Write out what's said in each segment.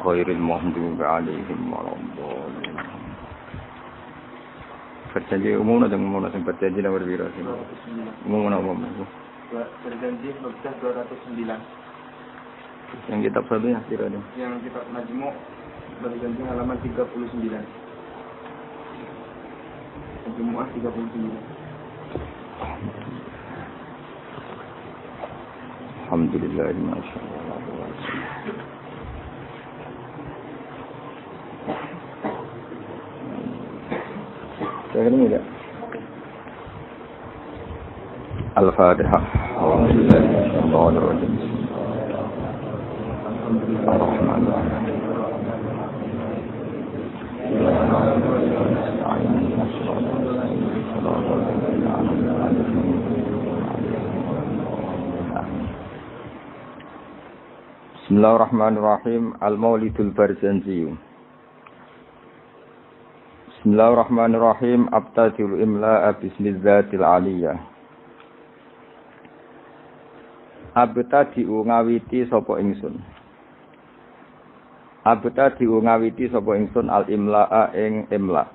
Khairil maghdubi 'alaihim waladdallin. Berjanji umum sing berjanji nomor piro sing umum. Berjanji Mekah 209. Yang kitab satunya kira nih. Yang kitab Majmu' berjanji halaman 39. Jumu'ah 39. Alhamdulillah, masyaallah. Saya ini enggak. Al-Fatihah. Alhamdulillahirrahmanirrahim. Bismillahirrahmanirrahim. Al-Maulidul Barzanji. Bismillahirrahmanirrahim. Abtadil imla'a bismillahil aliyah. Abtadi'u ngawiti sapa ingsun. Abtadi'u ngawiti sapa ingsun al imla'a ing imla.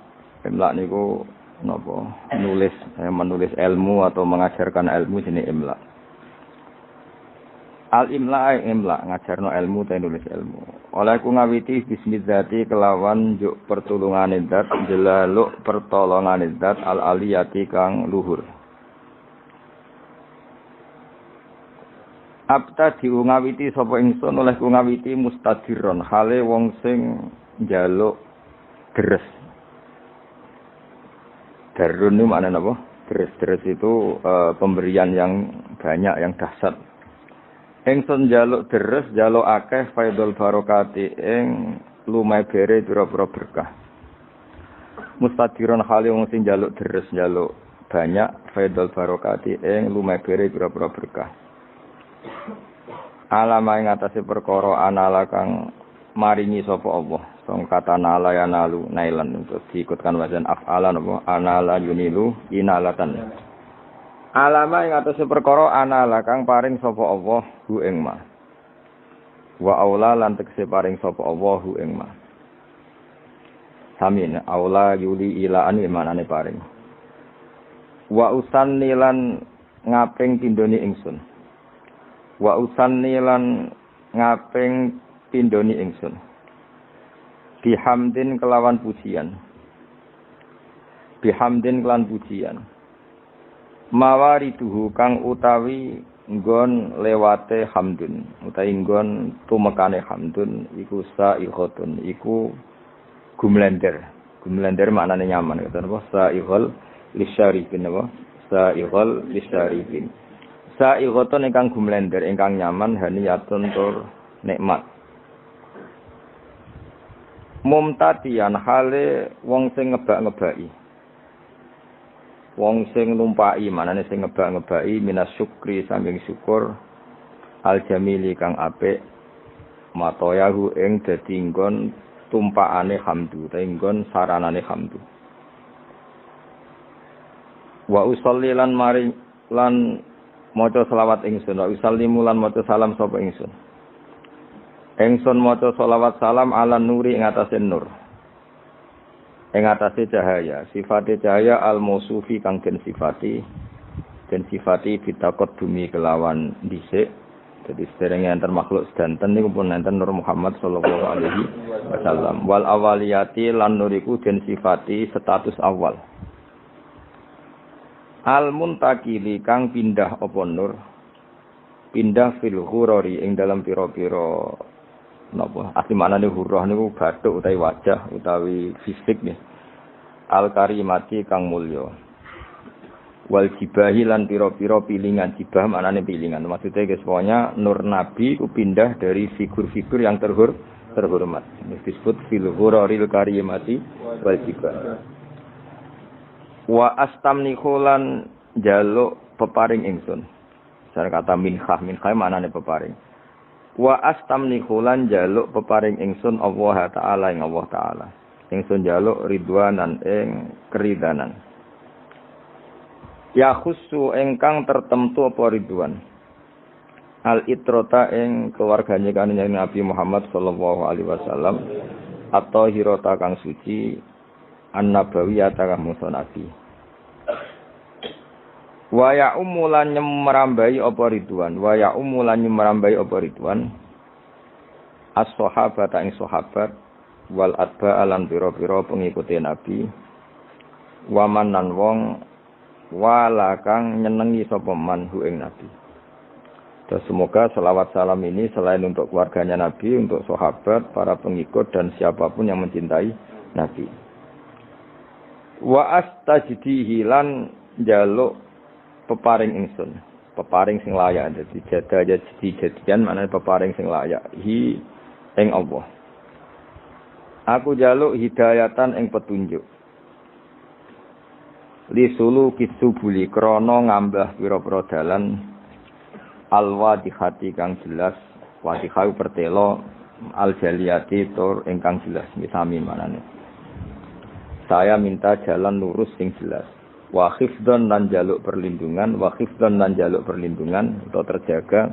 Imla niku napa? Menulis ilmu atau mengajarkan ilmu jenenge imla. Al imla ing imla ngajarno ilmu ta nulis ilmu. Oleh ku ngawiti bismillati kelawan juk pertulungane zat jelaluk pertolongane zat al aliyati kang luhur. Abta diungawiti sapa ingsun oleh ku ngawiti mustadiron hale wong sing njaluk deres. Darun itu maknanya apa? Deres itu pemberian yang banyak, yang dahsyat. Ingsun njaluk deres, njaluk akeh faidul barokati ing lumebere pira-pira berkah. Mustadiron hale wong sing njaluk deres, njaluk banyak faidul barokati ing lumebere pira-pira berkah. Alama ing atase perkara anala kang maringi sapa Allah. Song kata nala ya nalu nailan untuk diikutkan wazan af'alan apa anala yunilu inalatan. Alama ing atase perkara anala kang paring sapa Allah hu ing ma. Wa aula lan tekse paring sapa Allah hu ing ma. Samin aula yuli ila ani manane paring. Wa usanni lan ngaping tindoni ingsun. Wa usanni lan ngaping tindoni ingsun. Bihamdin kelawan pujian. Bihamdin kelan pujian. Mawariduhu kang utawi nggon lewate hamdun. Utawi nggon tumekane hamdun iku sa'ihatun. Iku gumlender. Gumlender maknane nyaman. Kata apa? Sa'ihol lisyarifin apa? Sa'ihol lisyarifin. Sa'ihatun ingkang gumlender, ingkang nyaman, haniyatun tur nikmat. Mumtadian hale wong sing ngebak-ngebaki. Wong sing numpaki, manane sing ngebak-ngebaki minas syukri saking syukur al jamili kang apik matoyahu ing dadi nggon tumpakane hamdu, ta nggon saranane hamdu. Wa usolli lan mari lan maca selawat ingsun, wa usallimu lan maca salam sapa ingsun. Ingsun maca selawat salam ala nuri ing atase nur. Ing atase cahaya, sifate cahaya al-mausufi kang den sifati bitakot bumi kelawan dhisik. Jadi sederenge enten makhluk sedanten niku pun enten Nur Muhammad sallallahu alaihi wasallam. Wal awaliyati lan nuriku den sifati status awal. Al-muntakili kang pindah apa nur. Pindah fil ghurari ing dalam pira-pira napa asli maknane hurrah niku bathuk utawi wajah utawi fisik nggih. Al-karimati kang mulya. Wal jibahi lan pira-pira pilingan, jibah maknane pilingan. Maksudnya kesemuanya nur nabi ku pindah dari figur-figur yang terhormat. Disebut fil ghuraril karimati wal jibah. Wa astamni khulan jaluk peparing ingsun. Cara kata minhah maknane peparing. Wa astamni khulan jaluk peparing ingsun Allah Ta'ala ing Allah Ta'ala. ingsun njaluk ridwanan ing keridanan. Ya khusu ingkang tertentu apa ridwan. Al itrota ing keluargane kanjeng Nabi Muhammad sallallahu alaihi wasallam atau hirota kang suci an-nabawiyata kang musa nabi. Wa ya umulan nyemrambai apa ridwan, wa ya umulan nyemrambai apa ridwan. As-sahabata ing sahabat wal atba alan pira-pira pengikuti Nabi. Waman nan wong wala kang nyenengi sapa man hu ing Nabi. Dan semoga selawat salam ini selain untuk keluarganya Nabi, untuk sahabat, para pengikut dan siapapun yang mencintai Nabi. Wa astajdihi lan njaluk peparing ingsun, peparing sing layak. Dadi jadian maknane peparing sing layak hi ing Allah. Aku njaluk hidayatan ing petunjuk. Li sulu kisubuli krana ngambah pira-pira dalan al-wadihati kang jelas, wadihau pertelo al-jaliyati tur ingkang jelas misami manane. Saya minta jalan lurus sing jelas. Wa khifdhan lan jaluk perlindungan, wa khifdhan lan jaluk perlindungan atau terjaga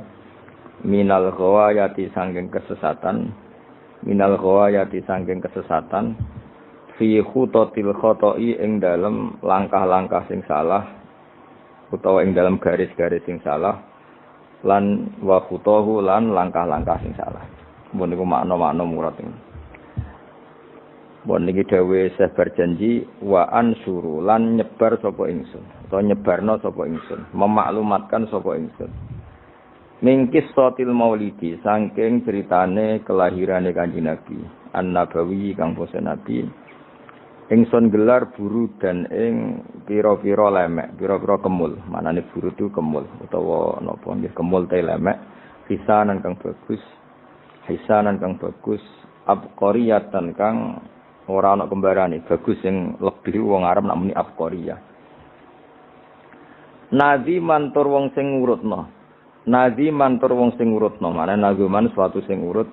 minal ghawayati sangking kesesatan, minal ghawayati sangking kesesatan fi khutatil khata'i ing dalem langkah-langkah sing salah utawa ing dalem garis-garis sing salah. Lan wa khutahu lan langkah-langkah sing salah. Mun niku makna-makna murad iki. Mun niki dawuh Syekh berjanji wa ansuru lan nyebar sapa ingsun, utawa nyebarno sapa ingsun, memaklumatkan sapa ingsun. Mingkis sotil maulidi saking ceritane kelahirane Kanjeng Nabi, an-nabawi kang basa Nabi. Ingsun gelar buru dan ing pira-pira lemek, pira-pira kemul. Manane buru itu kemul utawa napa nggih kemul te lemek, hisanan kang bagus. Hisanan kang bagus, abqariyatan kang ora ana kembarane, bagus sing lebih wong Arab nak muni abqariyah. Nadi mantur wong sing ngurutno. Nadi mantur wong sing ngurutno, manane naguman suatu sing urut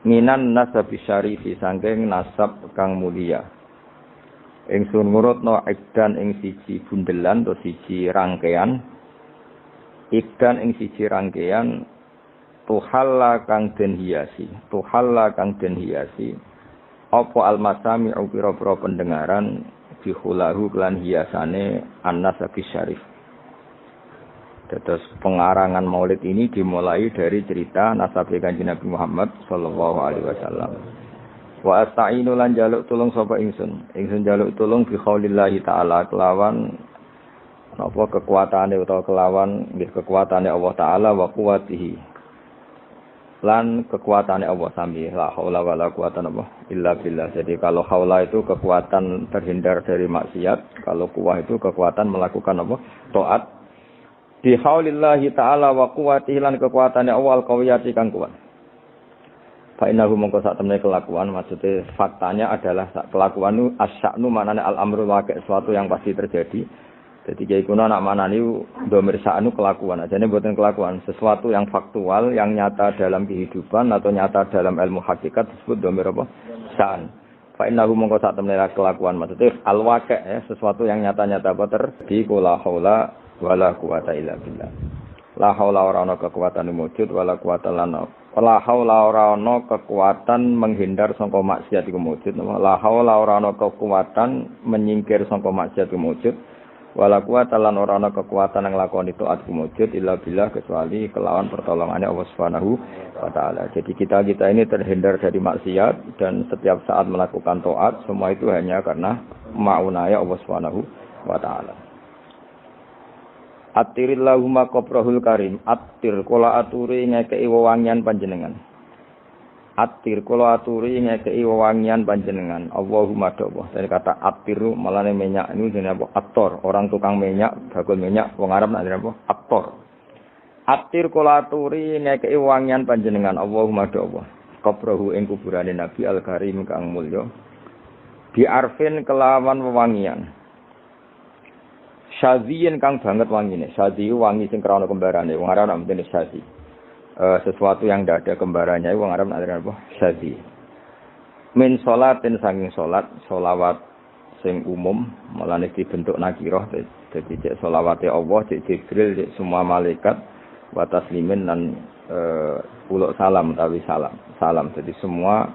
minan nasabi syarifi saking nasab kang mulia. Ingsun ngurutno ikdan ing siji bundelan atau siji rangkaian. Ikdan ing siji rangkaian tuhalla kang den hiasi, tuhalla kang den hiasi. Apa almasami pira-pira pendengaran dihulahu lan hiasane an-nasabi syarif. Terus pengarangan Maulid ini dimulai dari cerita nasab Kanjeng Nabi Muhammad sallallahu alaihi wasallam. Wa asta'inu lan jaluk tulung sapa ingsun. Ingsun jaluk tulung bi khaulillahi ta'ala kelawan napa kekuatane utawa kelawan nggih kekuatane Allah taala wa quwwatihi. Lan kekuatane Allah sami la haula wala quwata illa billah. Jadi kalau haula itu kekuatan terhindar dari maksiat, kalau quwwah itu kekuatan melakukan apa? Taat. Bi khaulillahi ta'ala wa quwwatihi lan kekuatane Allah al-qawiyati kang kuat. Fa'inahu mongko sak temene kelakuan, maksudnya faktanya adalah kelakuan itu asya'nu manane al-amru waqi' sesuatu yang pasti terjadi. Jadi kiai kuno nak manani dhamir sa'nu kelakuan, ajane mboten kelakuan, sesuatu yang faktual yang nyata dalam kehidupan atau nyata dalam ilmu hakikat disebut dhamir apa? Sa'an. Fa'inahu mongko sak temene kelakuan, maksudnya al-waqi' ya, sesuatu yang nyata-nyata apa terjadi la haula wala quwata illa billah. La haula ora ana kekuatan wujud wala quwata lana. La haula ora ana kekuatan menghindar saka maksiat iku wujud. La haula ora ana kekuatan menyingkir saka maksiat iku wujud. Wala quwata lan ora ana kekuatan nglakoni taat iku wujud illa billah kecuali kelawan pertolongannya Allah Subhanahu wa taala. Jadi kita ini terhindar dari maksiat dan setiap saat melakukan taat semua itu hanya karena maunaya Allah Subhanahu wa taala. Attirillahumma qabrahul karim. Attir kula aturi ngekeki wewangian panjenengan. Attir kula aturi ngekeki wewangian panjenengan. Allahumma dawa. Dari kata attiru malane minyak ini jenenge apa? Attor. Orang tukang minyak, bakul minyak wong Arab nak jenenge apa? Attor. Attir kula aturi ngekeki wewangian panjenengan. Allahumma dawa. Qabrahu ing kuburane Nabi al-Karim kang mulya. Bi arfin kelawan wewangian. Syaziin kang banget wangine. Syazi wangi sing krana kembarane. Wong Arab namine syazi. Sesuatu yang tidak ada kembarannya wong Arab namine apa? Syazi. min sholatin sanging salat sholawat sing umum mulane dibentuk nakirah dadi cek sholawate Allah cek Jibril cek semua malaikat wa taslimin lan uluk salam tawi salam jadi semua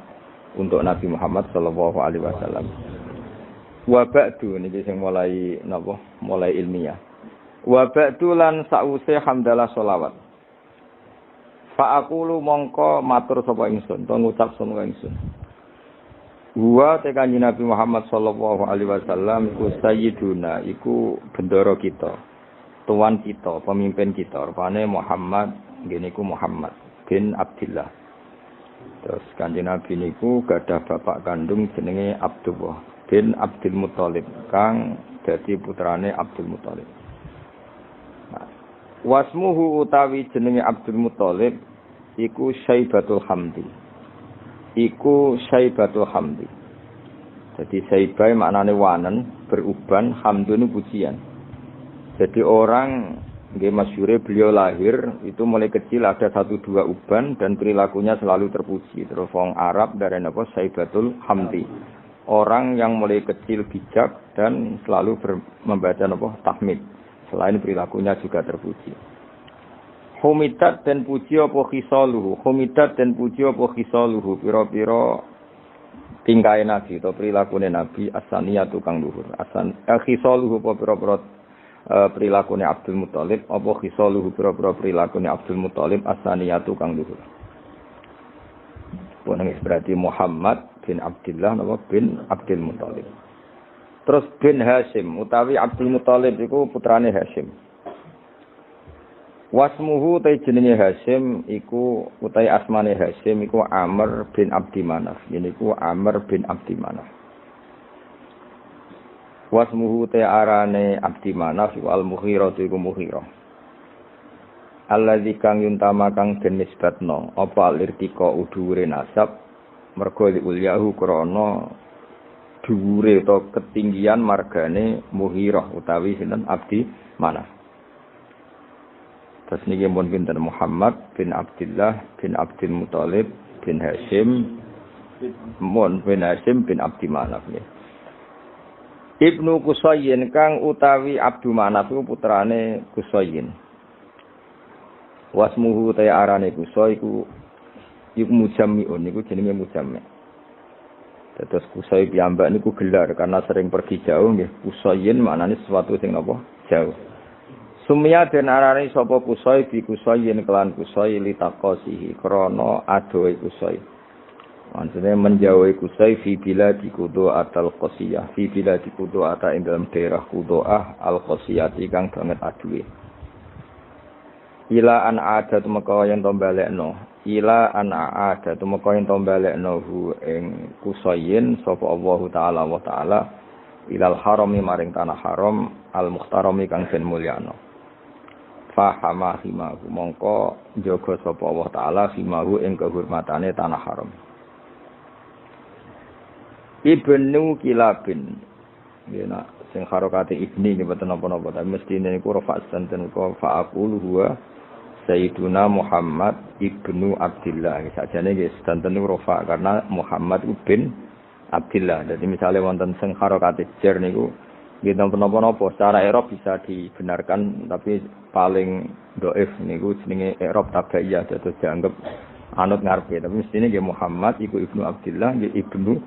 untuk Nabi Muhammad sallallahu alaihi wasallam. Wa ba'du niki sing mulai ilmiah. Wa ba'du lan sause hamdalah sholawat. Fa aqulu mongko matur sapa ingsun, to ngucap sapa ingsun. Wa te kanjeng Nabi Muhammad sallallahu alaihi wasallam iku sayyiduna, iku bendoro kita, tuan kita, pemimpin kita. Rupane Muhammad, ngene iku Muhammad bin Abdullah. Terus kanjeng Nabi niku gadah bapak kandung jenenge Abdullah bin Abdul Muthalib, kang dadi putrane Abdul Muthalib. Wasmuhu utawi jenenge Abdul Muthalib iku Syaibatul Hamdi. Iku Syaibatul Hamdi. Jadi Syaibai maknane wanen, beruban, hamdun pujian. Jadi orang nggih masyhure beliau lahir itu mulai kecil ada 1-2 uban dan perilakunya selalu terpuji. Terus wong Arab darane apa Syaibatul Hamdi. Orang yang mulai kecil bijak dan selalu membaca apa tahmid. Selain perilakunya juga terpuji. Humidat dan puji apa khisaluhu, humidat dan puji apa khisaluhu, pira-pira tingkahe Nabi atau prilakune Nabi asaniyatu kang luhur. Khisaluhu apa pira-pira prilakune Abdul Muthalib, apa khisaluhu pira-pira prilakune Abdul Muthalib asaniyatu kang luhur. Puneng berarti Muhammad bin Abdullah napa bin Abdul Muthalib. Terus bin Hashim utawi Abdul Muthalib iku putrane Hashim. Wasmuhu ta jenenge Hashim iku utai asmane Hashim iku Amr bin Abdi Manaf. Niku Amr bin Abdi Manaf. Wasmuhu ta arane Abdi Manaf wal Mughirah iku Mughirah. Alladzi kang yuntama kang den nisbatno apa lirtika udhure nasab mergo ulyahu krana dhuwure utawa ketinggian margane Mughirah utawi sinten Abdi Manaf. Terus niki mun pinten Muhammad bin Abdullah bin Abdul Muthalib bin Hashim bin Hashim bin Abdi Manaf nggih. Ibnu Qusayyin kang utawi Abdu Manaf iku putrane Qusayyin. Wasmuhu ta arane Qusay iku Mujammi'un niku jenenge Mujammi'. Terus Qusay piyambak niku gelar karena sering pergi jauh nggih. Qusayyin maknane sesuatu sing napa jauh. Sumya den arane sapa Qusay bi Qusayyin kelan Qusay litaqasihi krana adohe Qusay. Maksudnya menjauhi Qusay fi biladi Qudaa al-Qasiyah, fi biladi Qudaa ing dalam daerah Qudaa al-Qasiyah kang banget aduhe. Ila an adat meka yen to balekno, ila an adat meka yen to balekno hu ing Qusayyin sapa Allah taala wa taala ilal harami maring tanah haram al-muhtarami kang den mulyana. Fahama himahu mongko jaga sapa Allah taala himahu ing kehormatane tanah haram. Ibnu Kilabin yen sing harokate ibni nggih boten napa-napa tapi mestine niku rafa santen ko fa aqulu huwa Sayyiduna Muhammad ibnu Abdullah. Sakjane nggih santen niku rafa karena Muhammad bin Abdullah. Jadi misalnya wonten sing harokate jar niku nggih napa-napa secara i'rab bisa dibenarkan tapi paling dhaif niku jenenge i'rab tabaiyah dados dianggap anut ngarepe tapi mestine nggih Muhammad iku ibnu Abdullah nggih ibnu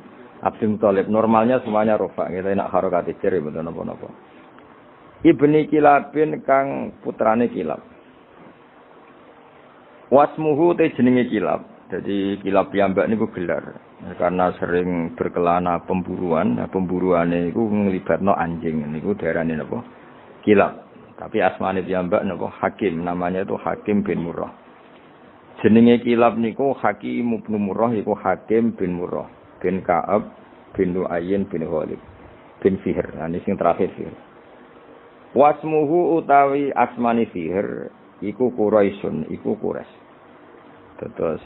Abdul Muthalib. Normalnya semuanya rafa kita nak harokate jar mboten napa-napa. Ibni Kilabin kang putrane Kilab. Wasmuhu te jenenge Kilab. Jadi Kilab piyambak niku gelar karena sering berkelana pemburuan. Nah, pemburuane iku nglibatno anjing niku diarani napa? Kilab. Tapi asmane piyambak napa? Hakim. Namanya itu Hakim bin Murrah. Jenenge Kilab niku Hakim bin Murrah iku Hakim bin Murrah bin Ka'ab bin Lu'ayyin bin Ghalib bin Fihr. Nah, ini sing terakhir Fihr. Wasmuhu utawi asmani Fihr iku Quraisyun, iku Quraisy. Terus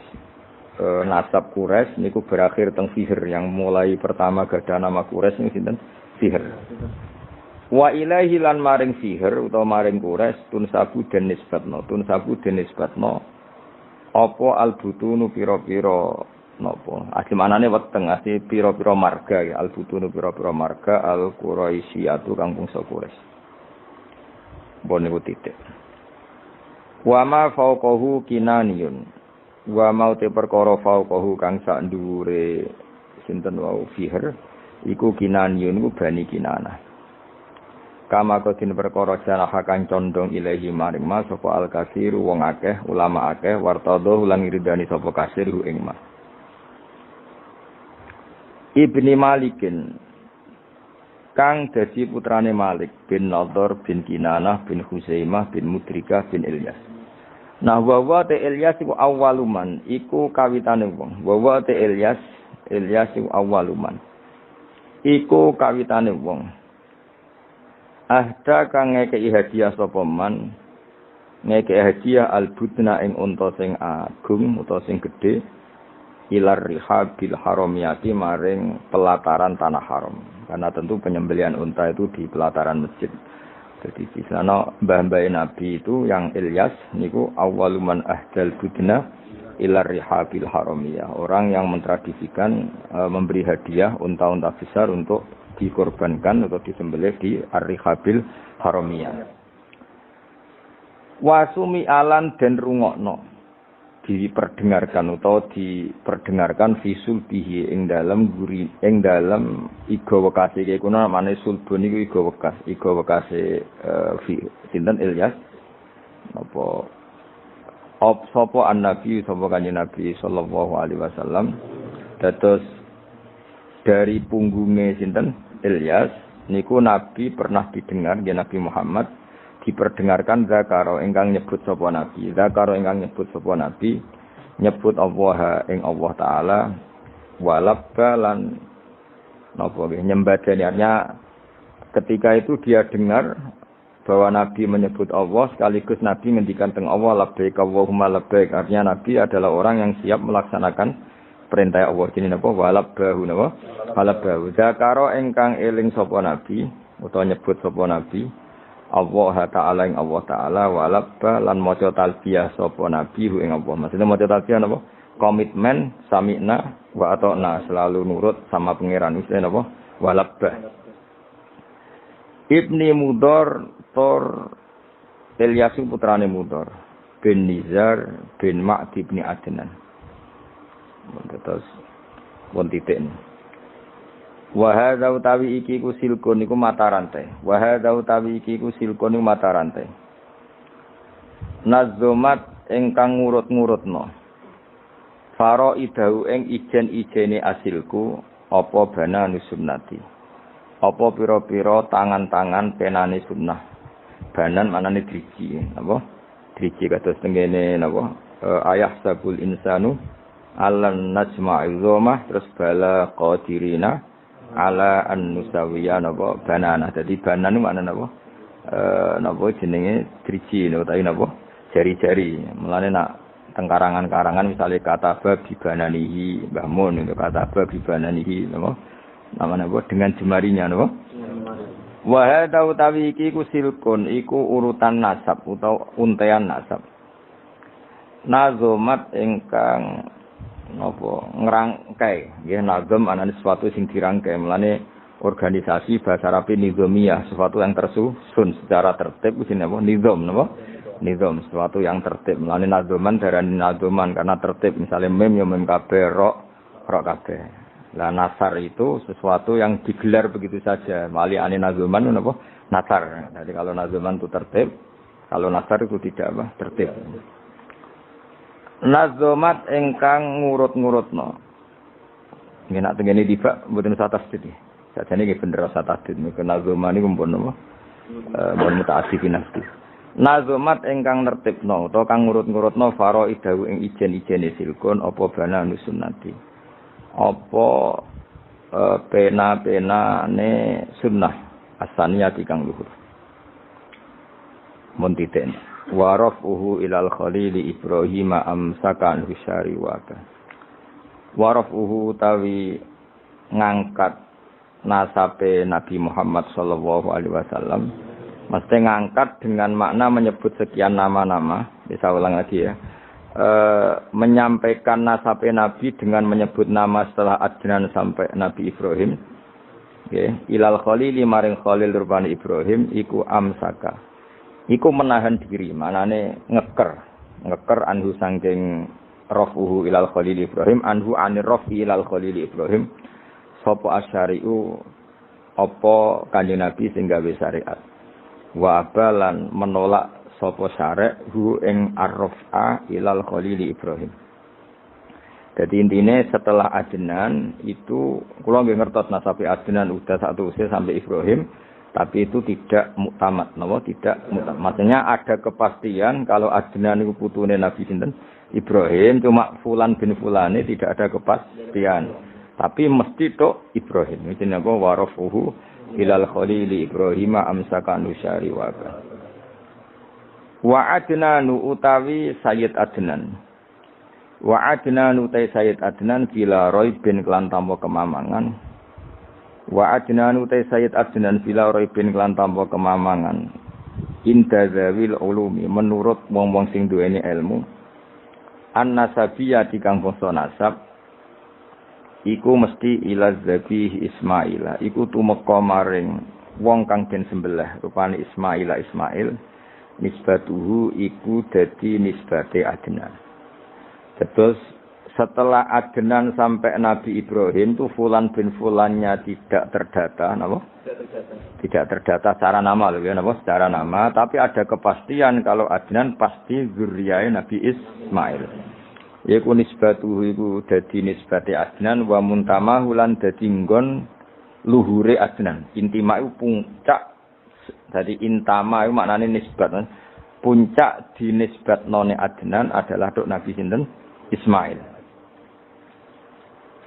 nasab Quraisy niku berakhir teng Fihr yang mulai pertama gadah nama Quraisy niku sinten? Fihr. Wa ilaihi lan maring Fihr utawa maring Quraisy tunsabu den nisbatno apa albutunu pira-pira napa asli manane weteng asli pira-pira marga ya al-butun pira-pira marga al-quraisyatu kang bangsa Quraisy bon niku titik wa ma fauqahu kinaniyun wa mau te perkara fauqahu kang sak dhuwure sinten wau fiher iku kinaniyun iku bani kinanah kama kotin perkara jana kang condong ilahi maring mas sapa al-katsir wong akeh ulama akeh wartadho lan ngridani sapa kasir ing mas Ibni Malikin kang dadi putrane Malik bin Nadhr bin Kinanah bin Huzaimah bin Mudrikah bin Ilyas. Nah wa te Ilyas iku awaluman iku kawitane wong. Wa te Ilyas iku awaluman. Iku kawitane wong. Ahda kang ngekeki hadiah sapa man ngekeki hadiah al-budna ing unta sing agung utawa sing gedhe ilar rihabil haramiyati maring pelataran tanah haram karena tentu penyembelihan unta itu di pelataran masjid. Jadi di sana mbah-mbah Nabi itu yang Ilyas niku awaluman ahdal budna ilar rihabil haramiyah, orang yang mentradisikan memberi hadiah unta-unta besar untuk dikorbankan atau disembelih di ar-rihabil haramiyah. Wasumi alan den rungokno diperdengarkan atau diperdengarkan visul bihi ing dalam iga wekase iki kuna namane sulbun iku iga wekase sinten Ilyas apa sapa an-nabi sapa kanjeng Nabi sallallahu alaihi wasallam dados dari punggungnya sinten Ilyas niku Nabi pernah didengar ya Nabi Muhammad diperdengarkan zakaro ingkang nyebut sapa nabi nyebut Allah ing Allah taala walabba lan napa nggih nyembadani artinya ketika itu dia dengar bahwa nabi menyebut Allah sekaligus nabi ngendikan teng Allah labbaik Allahumma labbaik artinya nabi adalah orang yang siap melaksanakan perintah Allah jenenge napa walabbahu napa walabbahu zakaro ingkang eling sapa nabi utawa nyebut sapa nabi Allah Ta'ala ing Allah Ta'ala walabba lan maca talbiyah sapa nabi ing Allah. Maksudnya maca talbiyah napa? Komitmen sami'na wa ata'na, selalu nurut sama pangeran wis napa? Walabba. Ibni Mudhar Tor Ilyas putrane Mudhar bin Nizar bin Ma'd bin Adnan. Terus pun titik. Wa hadza utawi iki ku silkun iku mata rantai. Wa hadza utawi iki ku silkun iku mata rantai. Nazomat ingkang ngurut-ngurutno. Faro idau ing ijen-ijene asilku apa bana nusunnati. Apa pira-pira tangan-tangan penane sunnah. Banan manane driji, napa? Driji kados tengene napa? Ayah sabul insanu alan najma'il zomah terus bala qadirina ala an-nusawiya napa banana. Dadi banan niku maknane napa? Napa jenenge driji utawi napa? Jari-jari. Mulane nak teng karangan-karangan misale kata bab bibananihi Mbah Mun itu kata bab bibananihi napa? Namanya napa? Dengan jemarinya napa? Wa hadza utawi iki ku silkun iku urutan nasab utawa untean nasab. Nazomat ingkang napa ngrangkai nggih nazam anane sesuatu sing dirangkai melane organisasi bahasa Arab nizamiyah sesuatu yang tersusun secara tertib jenenge apa nizam napa nizam sesuatu yang tertib melane nazaman darani nazaman karena tertib misalnya mem ya mem kabeh ro kabeh lah nasar itu sesuatu yang digelar begitu saja mali ane nazaman napa nasar jadi kalau nazaman itu tertib kalau nasar itu tidak apa tertib. Nazomat ingkang ngurut-ngurutno. Nggih nak tengene tiba mboten usah tasdid. Sajane nggih bener usah tasdid. Nek nazoman niku mpun napa? Mun muta'assifin nafsi. Nazomat ingkang nertibno utawa kang ngurut-ngurutno faraidahu ing ijen-ijene silkun apa bana nusunnati. Apa pena-penane sunnah asaniyati kang luhur. Mun titik. Warafuhu ilal khalili Ibrahim amsakan husyari waka. Warafuhu tawi ngangkat nasabe Nabi Muhammad sallallahu alaihi wasallam. Mesti ngangkat dengan makna menyebut sekian nama-nama. Bisa ulang lagi ya. menyampaikan nasab Nabi dengan menyebut nama setelah Adnan sampai Nabi Ibrahim. Nggih, ilal khalili maring khalil rupane Ibrahim iku amsaka. Iku menahan diri, manane ngeker anhu sangking rafuhu ilal khalil Ibrahim, anhu anir rafi ilal khalil Ibrahim. Sapa asyari'u apa Kanjeng Nabi sing gawe syariat. Wa abalan menolak sapa syarek hu ing arrafa ilal khalil Ibrahim. Jadi intinya setelah Adnan itu kula nggih ngertos nasabe Adnan udah satu usia sampai Ibrahim, tapi itu tidak muktamad, napa tidak muktamad. Maksudnya ada kepastian kalau Adnan itu putune Nabi sinten Ibrahim, cuma fulan bin fulane tidak ada kepastian. Tapi mesti tok Ibrahim. Iki napa warafuhu ilal khalili Ibrahim amsaka nusyari wa Adnanu utawi Sayyid Adnan. Wa Adnan utai Sayyid Adnan bila roibin kelan tanpa kemamangan. Wa Adnan utai Sayyid Adnan bila roibin kelan tanpa kemamangan. Inda zawil ulumi menurut wong-wong sing duweni ilmu. An-nasabiyah dikang bangsa nasab iku mesti ila zabih Ismail. Iku tumeka maring wong kang den sembelih rupane Ismail. Nisbatuhu iku dadi nisbate Adnan. Terus setelah Adnan sampai Nabi Ibrahim itu fulan bin fulannya tidak terdata, napa? Tidak terdata secara nama loh ya, napa? Secara nama, tapi ada kepastian kalau Adnan pasti zuriyae Nabi Ismail. Yaiku nisbatuhu iku dadi nisbate Adnan wa muntamahu lan dadi nggon luhure Adnan. Intima iku puncak. Jadi intama iku maknane nisbat. Puncak dinisbatnone Adnan adalah dok Nabi sinten? Ismail.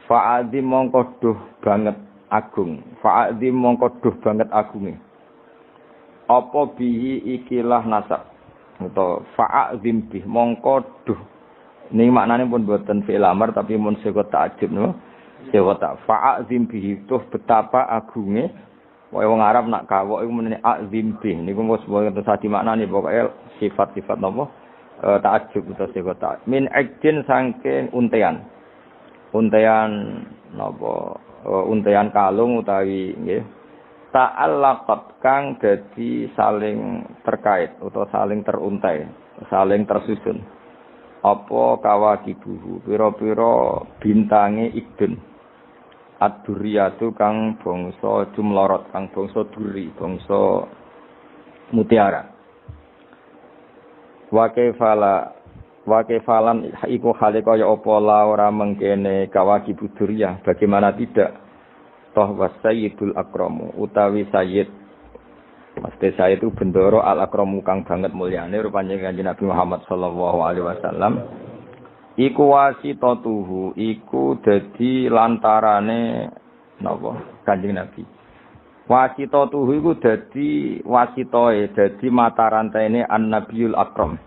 Fa'adzim mongko duh banget agung. Fa'adzim mongko duh banget agunge. Apa bihi ikilah nasab. Atau fa'adzim bih mongko duh. Ini maknanya pun buatan fi'il amar tapi mun sego ta'jib no. Sego ta fa'adzim bihi tuh betapa agunge. Wae wong Arab nak kawok iku menene azim bih. Niku mos boten sadi maknane pokoke sifat-sifat napa? Ta'ajub utawa sego ta min ajin saking untean napa untean kalung utawi nggih ta'allaqat kang dadi saling terkait utawa saling teruntai saling tersusun apa kawakibuhu pira-pira bintange idun ad-duriyatu kang bangsa jumlorot kang bangsa duri bangsa mutiara. Wa kaifalan iku hale kaya apa la ora mengkene kawaki buduriyah bagaimana tidak toh wasayyidul akramu utawi sayyid mesti sayyid itu bendoro al akramu kang banget mulyane rupane Kanjeng Nabi Muhammad sallallahu alaihi wasallam iku wasitatuhu iku dadi lantarane napa Kanjeng Nabi wasitatuhu iku dadi wasitoe dadi mata rantaine an-nabiyul akram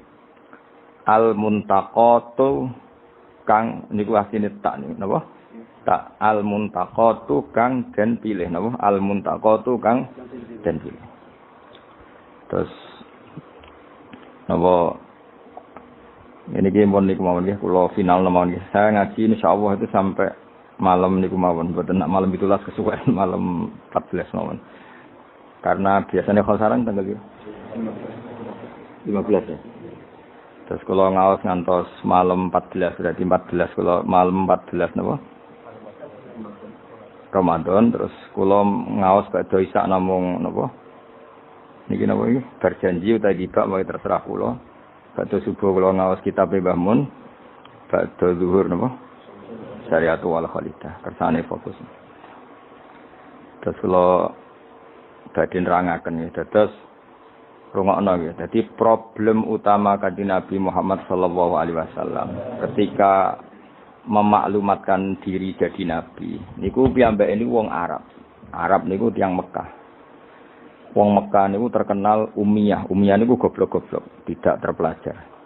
al-muntaqatu kang niku asine tak niku napa tak al-muntaqatu kang den pilih napa al-muntaqatu kang den pilih terus napa ini ki mon niku mawon nggih kula final mawon nggih saya ngaji insyaallah itu sampai malam niku mawon mboten nak malam 17 kesuwen malam 14 mawon. Karena biasanya khasaran tanggal 15 ya. Terus kalau ngaos ngantos malam 14 berarti 14 kalau malam 14 napa? Ramadan terus kula ngaos badhe isak namung napa? Niki napa iki? Berjanji utawi dibak mau terserah kula. Badhe subuh kula ngaos kitab Mbah Mun. Badhe zuhur napa? Syariatu wal khalidah kersane fokus. Terus kula badhe nerangaken ya dados rungokno ya. Dadi problem utama Kanjeng Nabi Muhammad sallallahu alaihi wasallam ketika memaklumatkan diri jadi nabi niku piyambake niku wong Arab. Arab niku tiyang Mekah. Wong Mekah niku terkenal ummiyah. Ummiyah niku goblok-goblok, tidak terpelajar.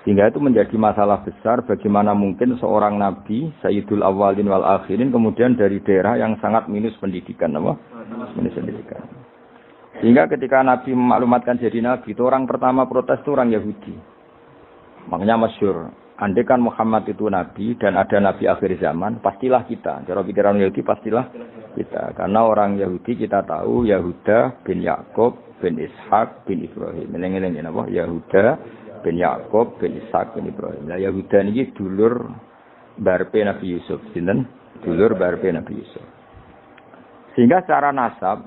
Sehingga itu menjadi masalah besar bagaimana mungkin seorang nabi Sayyidul Awwalin wal Akhirin kemudian dari daerah yang sangat minus pendidikan apa? Minus pendidikan. Sehingga ketika Nabi memaklumatkan jadi nabi itu orang pertama protes itu orang Yahudi. Makanya masyhur, andai kan Muhammad itu nabi dan ada nabi akhir zaman, pastilah kita. Cara pikiran Yahudi pastilah kita. Karena orang Yahudi kita tahu Yahuda bin Yakub bin Ishak bin Ibrahim. Eling-eling napa? Yahuda bin Yakub bin Ishak bin Ibrahim. Lah Yahuda niki dulur barpe Nabi Yusuf, sinten? Dulur barpe Nabi Yusuf. Sehingga secara nasab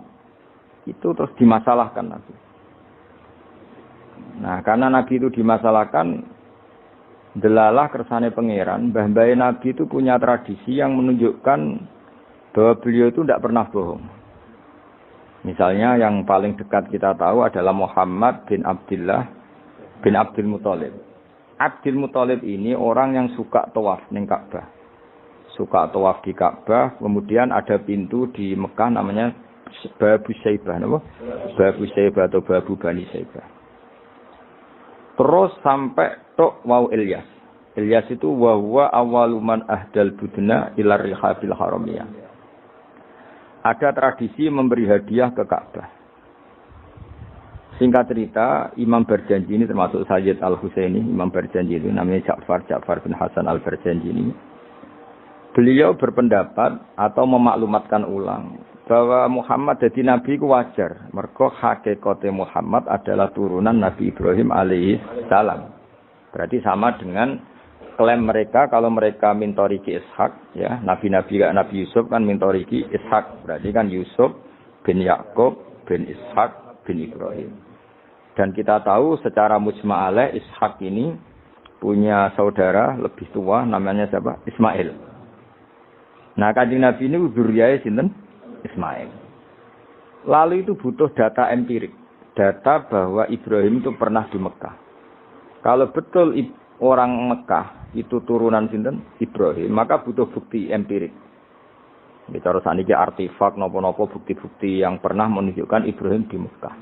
itu terus dimasalahkan Nabi. Nah, karena Nabi itu dimasalahkan, delalah kersane pangeran, mbah-mbah Nabi itu punya tradisi yang menunjukkan bahwa beliau itu tidak pernah bohong. Misalnya yang paling dekat kita tahu adalah Muhammad bin Abdullah bin Abdul Muthalib. Abdul Muthalib ini orang yang suka tawaf ning Ka'bah. Suka tawaf di Ka'bah, kemudian ada pintu di Mekah namanya Babu Syaibah, napa? Babu Syaibah atau Babu Bani Syaibah. Terus sampai tok wau Ilyas. Ilyas itu wa huwa awwaluman ahdal budna ila rihabil haramiyah. Ada tradisi memberi hadiah ke Ka'bah. Singkat cerita, Imam Berjanji ini termasuk Sayyid Al-Husaini, Imam Berjanji itu namanya Ja'far bin Hasan Al-Berjanji ini. Beliau berpendapat atau memaklumatkan ulang bahwa Muhammad jadi nabi ku wajar. Mergo hakikate Muhammad adalah turunan Nabi Ibrahim alaihi salam. Berarti sama dengan klaim mereka kalau mereka mintoriki Ishak, ya, nabi-nabi kayak Nabi Yusuf kan mintoriki Ishak. Berarti kan Yusuf bin Yakub bin Ishak bin Ibrahim. Dan kita tahu secara mujma' alaih Ishak ini punya saudara lebih tua namanya siapa? Ismail. Nah, Kanjeng Nabi ini dzurriyahe sinten? Ismail. Lalu itu butuh data empirik. Data bahwa Ibrahim itu pernah di Mekah. Kalau betul orang Mekah itu turunan sinten? Ibrahim, maka butuh bukti empirik. Bicara saniki artefak napa-napa bukti-bukti yang pernah menunjukkan Ibrahim di Mekah.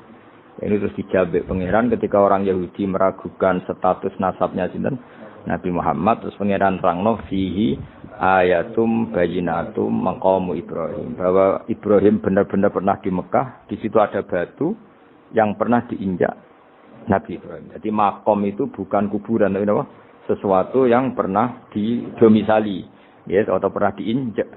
Ini terus dijawab pangeran ketika orang Yahudi meragukan status nasabnya sinten? Nabi Muhammad, terus pangeran terangno fihi ayatum bayinatum maqamu Ibrahim, bahwa Ibrahim benar-benar pernah di Mekah. Di situ ada batu yang pernah diinjak Nabi Ibrahim. Jadi makom itu bukan kuburan, tapi apa? Sesuatu yang pernah didomisali, yes, atau pernah diinjak.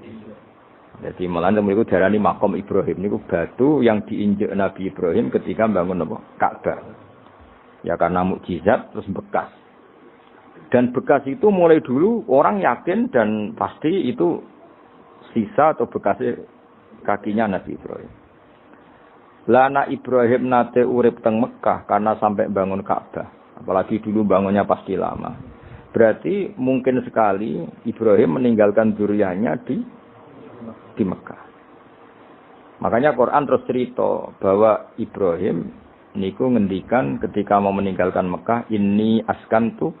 Jadi malah itu darani makom Ibrahim niku batu yang diinjak Nabi Ibrahim ketika bangun apa? Ka'bah. Ya karena mukjizat terus bekas. Dan bekas itu mulai dulu orang yakin dan pasti itu sisa atau bekas kakinya Nabi Ibrahim. Lana Ibrahim nate urip teng Mekah karena sampai bangun Ka'bah. Apalagi dulu bangunnya pasti lama. Berarti mungkin sekali Ibrahim meninggalkan zuriyahnya di Mekah. Makanya Quran terus cerita bahwa Ibrahim niku ngendikan ketika mau meninggalkan Mekah, inni askantu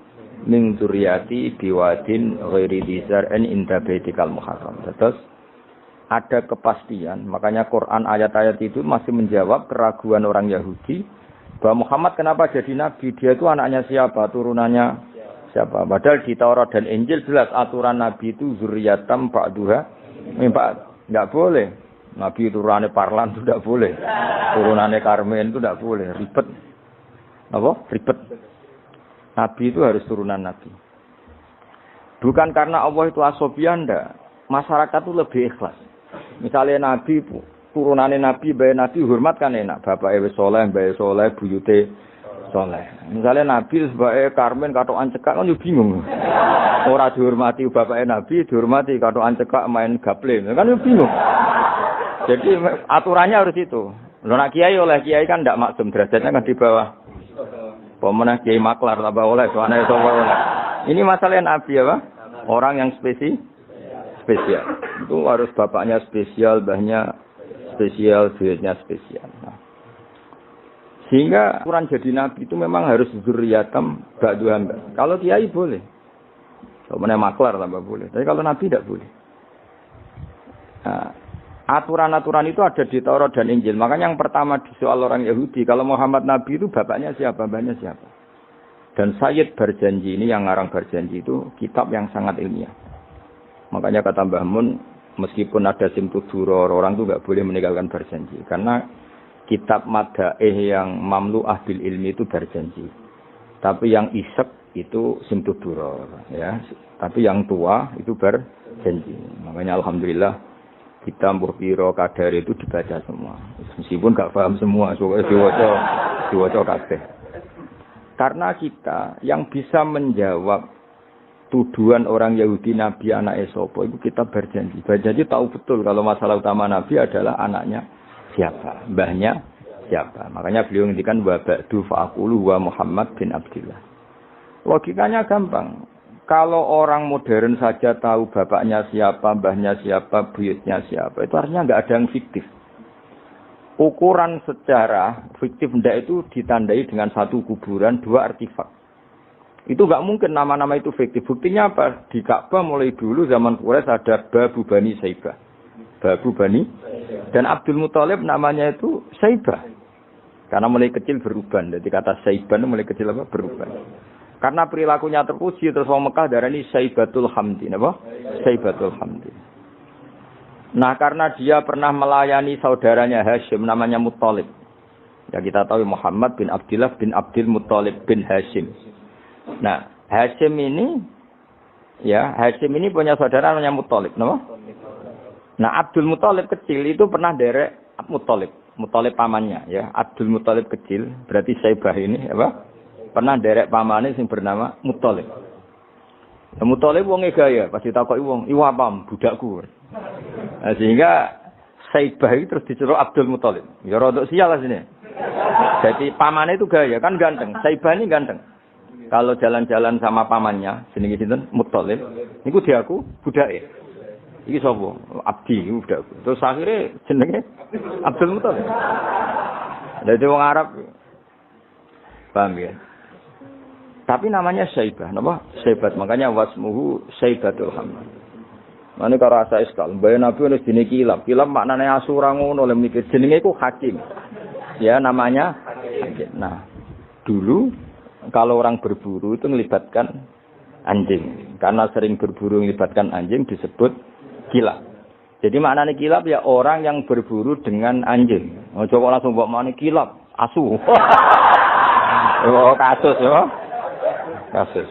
min dzurriyyati biwadin ghairi dzar'in inda baitikal muharram. Terus ada kepastian, makanya Quran ayat-ayat itu masih menjawab keraguan orang Yahudi bahwa Muhammad kenapa jadi nabi, dia itu anaknya siapa, turunannya siapa. Padahal di Taurat dan Injil jelas aturan nabi itu zurriyatam ba'duha min ba'd. Enggak boleh. Nabi turunannya Parlan itu tidak boleh. Turunannya Karmen itu tidak boleh, ribet. Apa? Ribet. Nabi itu harus turunan Nabi. Bukan karena Allah itu asobian, enggak. Masyarakat itu lebih ikhlas. Misalnya Nabi, turunannya Nabi, bayi Nabi hormat kan enak. Bapak Ewe Soleh, bayi Soleh, buyute Soleh. Misalnya Nabi sebagai Karmen, katokan cekak, kan juga bingung. Orang dihormati bapak Nabi, dihormati katokan cekak main gaple. Kan juga bingung. Jadi aturannya harus itu. Loh, nak kiai oleh kiai kan tidak maksum, derajatnya kan di bawah. Pemenang kiai maklar tambah oleh, soalnya itu oleh. Ini masalah Nabi apa? Orang yang spesial. Itu harus bapaknya spesial, mbahnya spesial, duitnya spesial. Nah. Sehingga aturan jadi Nabi itu memang harus zurriyatam ba'duha. Kalau kiai boleh. Pemenang maklar tambah boleh. Tapi kalau Nabi tidak boleh. Nah, aturan-aturan itu ada di Taurat dan Injil. Makanya yang pertama di soal orang Yahudi, kalau Muhammad Nabi itu bapaknya siapa, mbahnya siapa. Dan Sayyid Berjanji ini, yang ngarang Berjanji itu kitab yang sangat ilmiah. Makanya kata Mbah Mun, meskipun ada simtud duror, orang itu nggak boleh meninggalkan Berjanji. Karena kitab Madaih yang mamlu'ah bil ilmi itu Berjanji. Tapi yang isek itu simtuduror ya. Tapi yang tua itu berjanji. Makanya alhamdulillah kita mbuh piro kadar itu dibaca semua. Meskipun gak paham semua, diwaca kabeh. Karena kita yang bisa menjawab tuduhan orang Yahudi Nabi anak sapa itu kita berjanji. Berjanji tahu betul kalau masalah utama Nabi adalah anaknya siapa, mbahnya siapa. Makanya beliau ngendikan wa ba'du fa'aqulu wa Muhammad bin Abdillah. Logikanya gampang. Kalau orang modern saja tahu bapaknya siapa, mbahnya siapa, buyutnya siapa, itu artinya nggak ada yang fiktif. Ukuran secara fiktif ndak itu ditandai dengan satu kuburan, dua artefak. Itu nggak mungkin nama-nama itu fiktif. Buktinya apa? Di Ka'bah mulai dulu zaman Quraisy ada Babu Bani Saibah. Babu Bani. Dan Abdul Muthalib namanya itu Saibah. Karena mulai kecil beruban. Jadi kata Saibah mulai kecil apa? Beruban. Karena perilakunya terpuji terus orang Mekah darani Saibatul Hamdi, apa? Saibatul Hamdi. Nah, karena dia pernah melayani saudaranya Hashim namanya Muthalib. Ya kita tahu Muhammad bin Abdillah bin Abdul Muthalib bin Hashim. Nah, Hashim ini punya saudara namanya Muthalib, apa? Nah, Abdul Muthalib kecil itu pernah derek Muthalib pamannya ya. Abdul Muthalib kecil berarti Saibah ini apa? Pernah derek pamane sing bernama Muthalib. Muthalib wonge gaya, pas ditakoki wong, "Iwa pam budakku." Nah, sehingga Saibah itu terus diceluk Abdul Muthalib. Ya rodok sial lah sini. Jadi pamane itu gaya, kan ganteng. Saibah ini ganteng. Kalau jalan-jalan sama pamannya, jenenge sinten? Muthalib. Niku diaku budake. Iki sapa? Abdi iku budakku. Terus akhirnya jenenge Abdul Muthalib. Dadi wong Arab. Paham ya? Tapi namanya Saibah, napa? Saibat. Makanya wasmuhu Saibatul Hamd. Mane karo asa iskal, mbaya Nabi wis dene kilap. Kilap maknane asura ngono lho mikir jenenge iku hakim. Ya namanya hakim. Nah, dulu kalau orang berburu itu melibatkan anjing. Karena sering berburu melibatkan anjing disebut kilap. Jadi maknane kilap ya orang yang berburu dengan anjing. Ojo kok langsung mbok maknane kilap, asu. Oh, kasus ya. Kasus.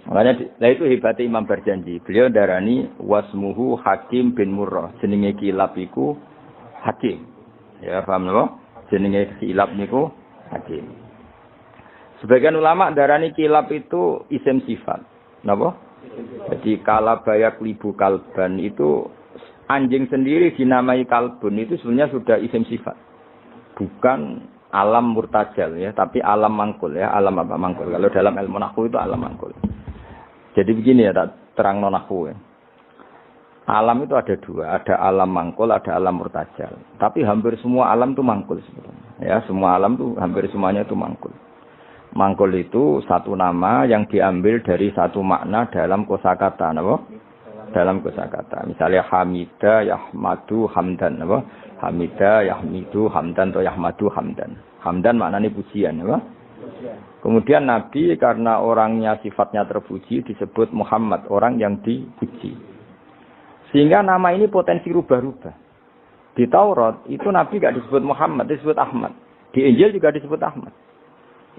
Makanya itu hebatnya Imam Berjanji. Beliau darani wasmuhu Hakim bin Murrah. Jenenge kilap iku Hakim. Ya paham napa? Jenenge kilap niku Hakim. Sebagian ulama darani kilap itu isim sifat. Napa? Jadi kalabaya klibu kalban itu anjing sendiri dinamai kalbun itu sebenarnya sudah isim sifat. Bukan alam murtajal ya, tapi alam mangkul ya, alam apa mangkul. Kalau dalam ilmu nahwu itu alam mangkul. Jadi begini ya, tak terang nahwu ya. Alam itu ada dua, ada alam mangkul, ada alam murtajal. Tapi hampir semua alam itu mangkul sebetulnya. Ya, semua alam itu hampir semuanya itu mangkul. Mangkul itu satu nama yang diambil dari satu makna dalam kosakata, apa? Dalam kosakata. Misalnya Hamida, Yahmadu, Hamdan, apa? Hamida, Yahmidu, Hamdan atau Yahmadu, Hamdan. Hamdan maknanya pujian, apa? Kemudian Nabi karena orangnya sifatnya terpuji disebut Muhammad, orang yang dipuji. Sehingga nama ini potensi rubah-rubah. Di Taurat itu Nabi tidak disebut Muhammad, disebut Ahmad. Di Injil juga disebut Ahmad.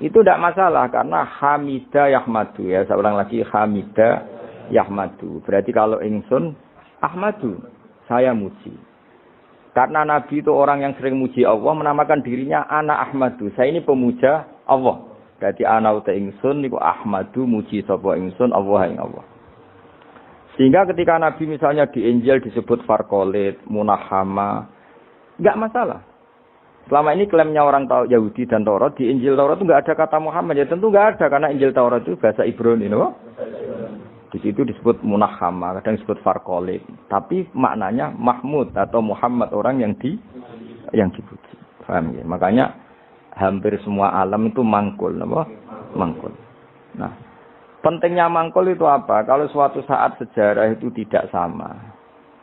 Itu tidak masalah karena Hamida Yahmadu ya. Saya ulang lagi Hamida Yahmadu. Berarti kalau ingsun Ahmadu, saya muji. Karena Nabi itu orang yang sering muji Allah, menamakan dirinya Ana Ahmadu. Saya ini pemuja Allah. Berarti ana uta ingsun niku Ahmadu muji sapa ingsun Allah ing Allah. Sehingga ketika Nabi misalnya di Injil disebut Farqolit, Munahama, enggak masalah. Selama ini klaimnya orang Yahudi dan Taurat, di Injil Taurat itu enggak ada kata Muhammad. Ya tentu enggak ada karena Injil Taurat itu bahasa Ibrani, no? Di situ disebut Munahama, kadang disebut Farqolit. Tapi maknanya Mahmud atau Muhammad, orang yang dipuji. Paham ya? Makanya hampir semua alam itu mangkul, apa? Mangkul. Nah, pentingnya mangkul itu apa? Kalau suatu saat sejarah itu tidak sama,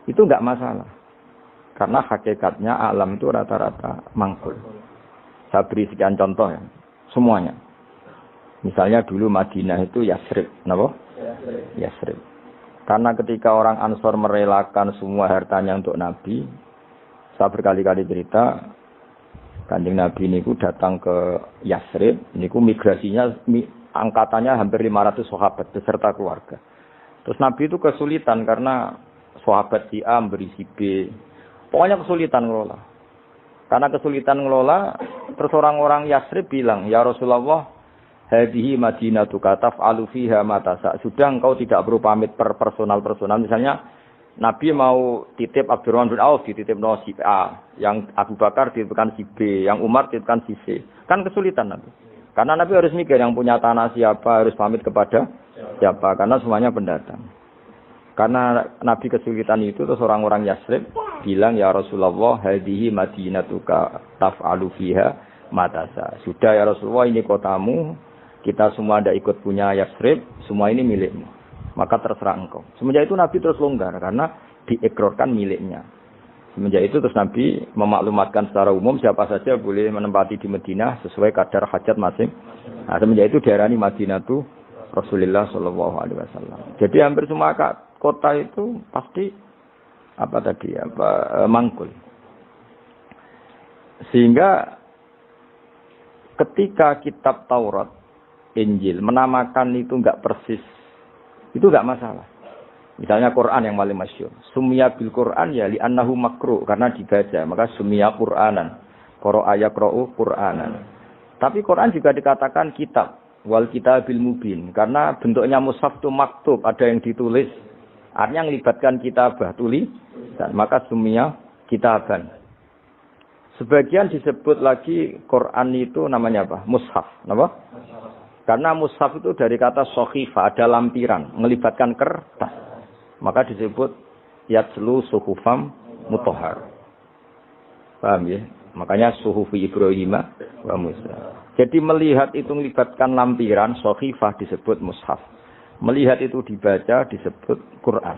itu enggak masalah. Karena hakikatnya alam itu rata-rata mangkul. Saya beri sekian contoh ya, semuanya. Misalnya dulu Madinah itu Yasrib, kenapa? Yasrib. Karena ketika orang Ansor merelakan semua hartanya untuk Nabi, saya berkali-kali cerita, Kanjeng Nabi niku datang ke Yasrib, niku migrasinya angkatannya hampir 500 sahabat beserta keluarga. Terus Nabi itu kesulitan karena sahabat si A memberi si B. Pokoknya kesulitan ngelola. Karena kesulitan ngelola, terus orang-orang Yasrib bilang, "Ya Rasulullah, hadhihi madinatuka taf'alu fiha ma tasa." Sudah engkau tidak perlu pamit per personal. Misalnya Nabi mau titip Abdurrahman bin Auf dititip si A, yang Abu Bakar dititipkan si B, yang Umar dititipkan si C. Kan kesulitan Nabi. Karena Nabi harus mikir yang punya tanah siapa, harus pamit kepada siapa, karena semuanya pendatang. Karena Nabi kesulitan itu, terus orang-orang Yasrib bilang, "Ya Rasulullah, hadhihi madinatuka taf'alu fiha ma tasa." Sudah ya Rasulullah, ini kotamu, kita semua ada ikut punya Yasrib, semua ini milikmu. Maka terserah engkau. Semenjak itu Nabi terus longgar karena diikrarkan miliknya. Semenjak itu terus Nabi memaklumatkan secara umum siapa saja boleh menempati di Madinah sesuai kadar hajat masing. Nah, semenjak itu diarani Madinatu Rasulullah Shallallahu Alaihi Wasallam. Jadi hampir semua kota itu pasti mangkul. Sehingga ketika kitab Taurat, Injil menamakan itu enggak persis, itu enggak masalah. Misalnya Quran yang paling masyhur, sumya bil Quran ya li annahu makru, karena dibaca, maka sumya Quranan. Qara'a yaqra'u Quranan. Tapi Quran juga dikatakan kitab, wal kitabil mubin, karena bentuknya mushaf itu maktub, ada yang ditulis. Artinya melibatkan kitabah, tulisan, maka sumya kitaban. Sebagian disebut lagi Quran itu namanya apa? Mushaf, apa? Karena mushaf itu dari kata sohifah, ada lampiran, melibatkan kertas. Maka disebut yatslu suhufam mutahhar. Paham ya? Makanya suhufi Ibrahim wa Musa. Jadi melihat itu melibatkan lampiran, sohifah disebut mushaf. Melihat itu dibaca disebut Quran.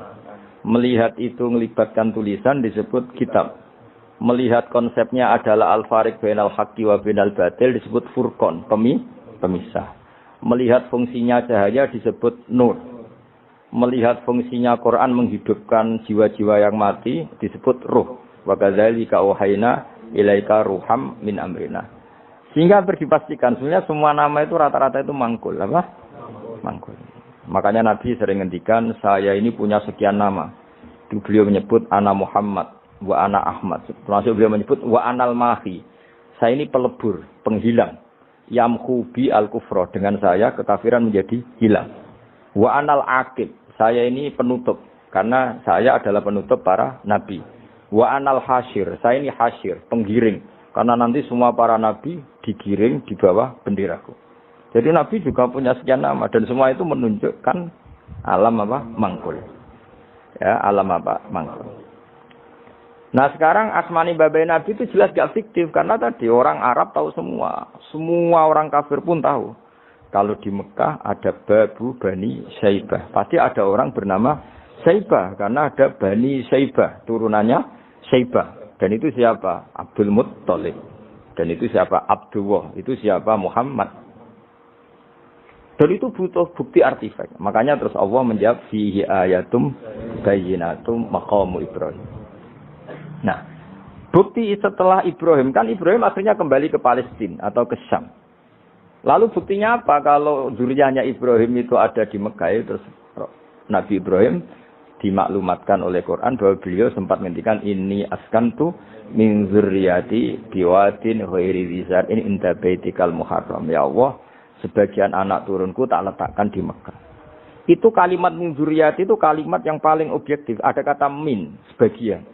Melihat itu melibatkan tulisan disebut kitab. Melihat konsepnya adalah al-fariq bainal haqqi wa bainal batil disebut furqan, pemisah. Melihat fungsinya cahaya disebut nur. Melihat fungsinya Quran menghidupkan jiwa-jiwa yang mati disebut ruh. Wa kadzalika auhayna ilaika ruham min amrina. Sehingga dipastikan sebenarnya semua nama itu rata-rata itu mangkul, apa? Mangkul. Makanya Nabi sering ngendikan, saya ini punya sekian nama. Beliau menyebut ana Muhammad wa ana Ahmad. Termasuk beliau menyebut wa anal mahi. Saya ini pelebur, penghilang. Yamhu bi al-kufra, dengan saya kekafiran menjadi hilang. Wa anal aqib, saya ini penutup karena saya adalah penutup para nabi. Wa anal hasyir, saya ini hasyir, penggiring, karena nanti semua para nabi digiring di bawah benderaku. Jadi nabi juga punya sekian nama dan semua itu menunjukkan alam apa? Mangkul. Ya, alam apa? Mangkul. Nah sekarang asmani babai nabi itu jelas gak fiktif karena tadi orang Arab tahu semua orang kafir pun tahu. Kalau di Mekah ada Babu Bani Syaibah. Pasti ada orang bernama Syaibah. Karena ada Bani Syaibah. Turunannya Syaibah. Dan itu siapa? Abdul Muttalib. Dan itu siapa? Abdullah. Itu siapa? Muhammad. Dan itu butuh bukti artifak. Makanya terus Allah menjawab, Fihi ayatum bayyinatum maqamu Ibrahim. Nah, bukti setelah Ibrahim. Kan Ibrahim akhirnya kembali ke Palestina atau ke Syam. Lalu buktinya apa kalau zuriyahnya Ibrahim itu ada di Mekah, terus Nabi Ibrahim dimaklumatkan oleh Quran bahwa beliau sempat menghentikan ini askantu min zurriyati biwadin ghairi dzar ini inda baitikal muharram. Ya Allah, sebagian anak turunku tak letakkan di Mekah. Itu kalimat min zurriyati itu kalimat yang paling objektif. Ada kata min, sebagian.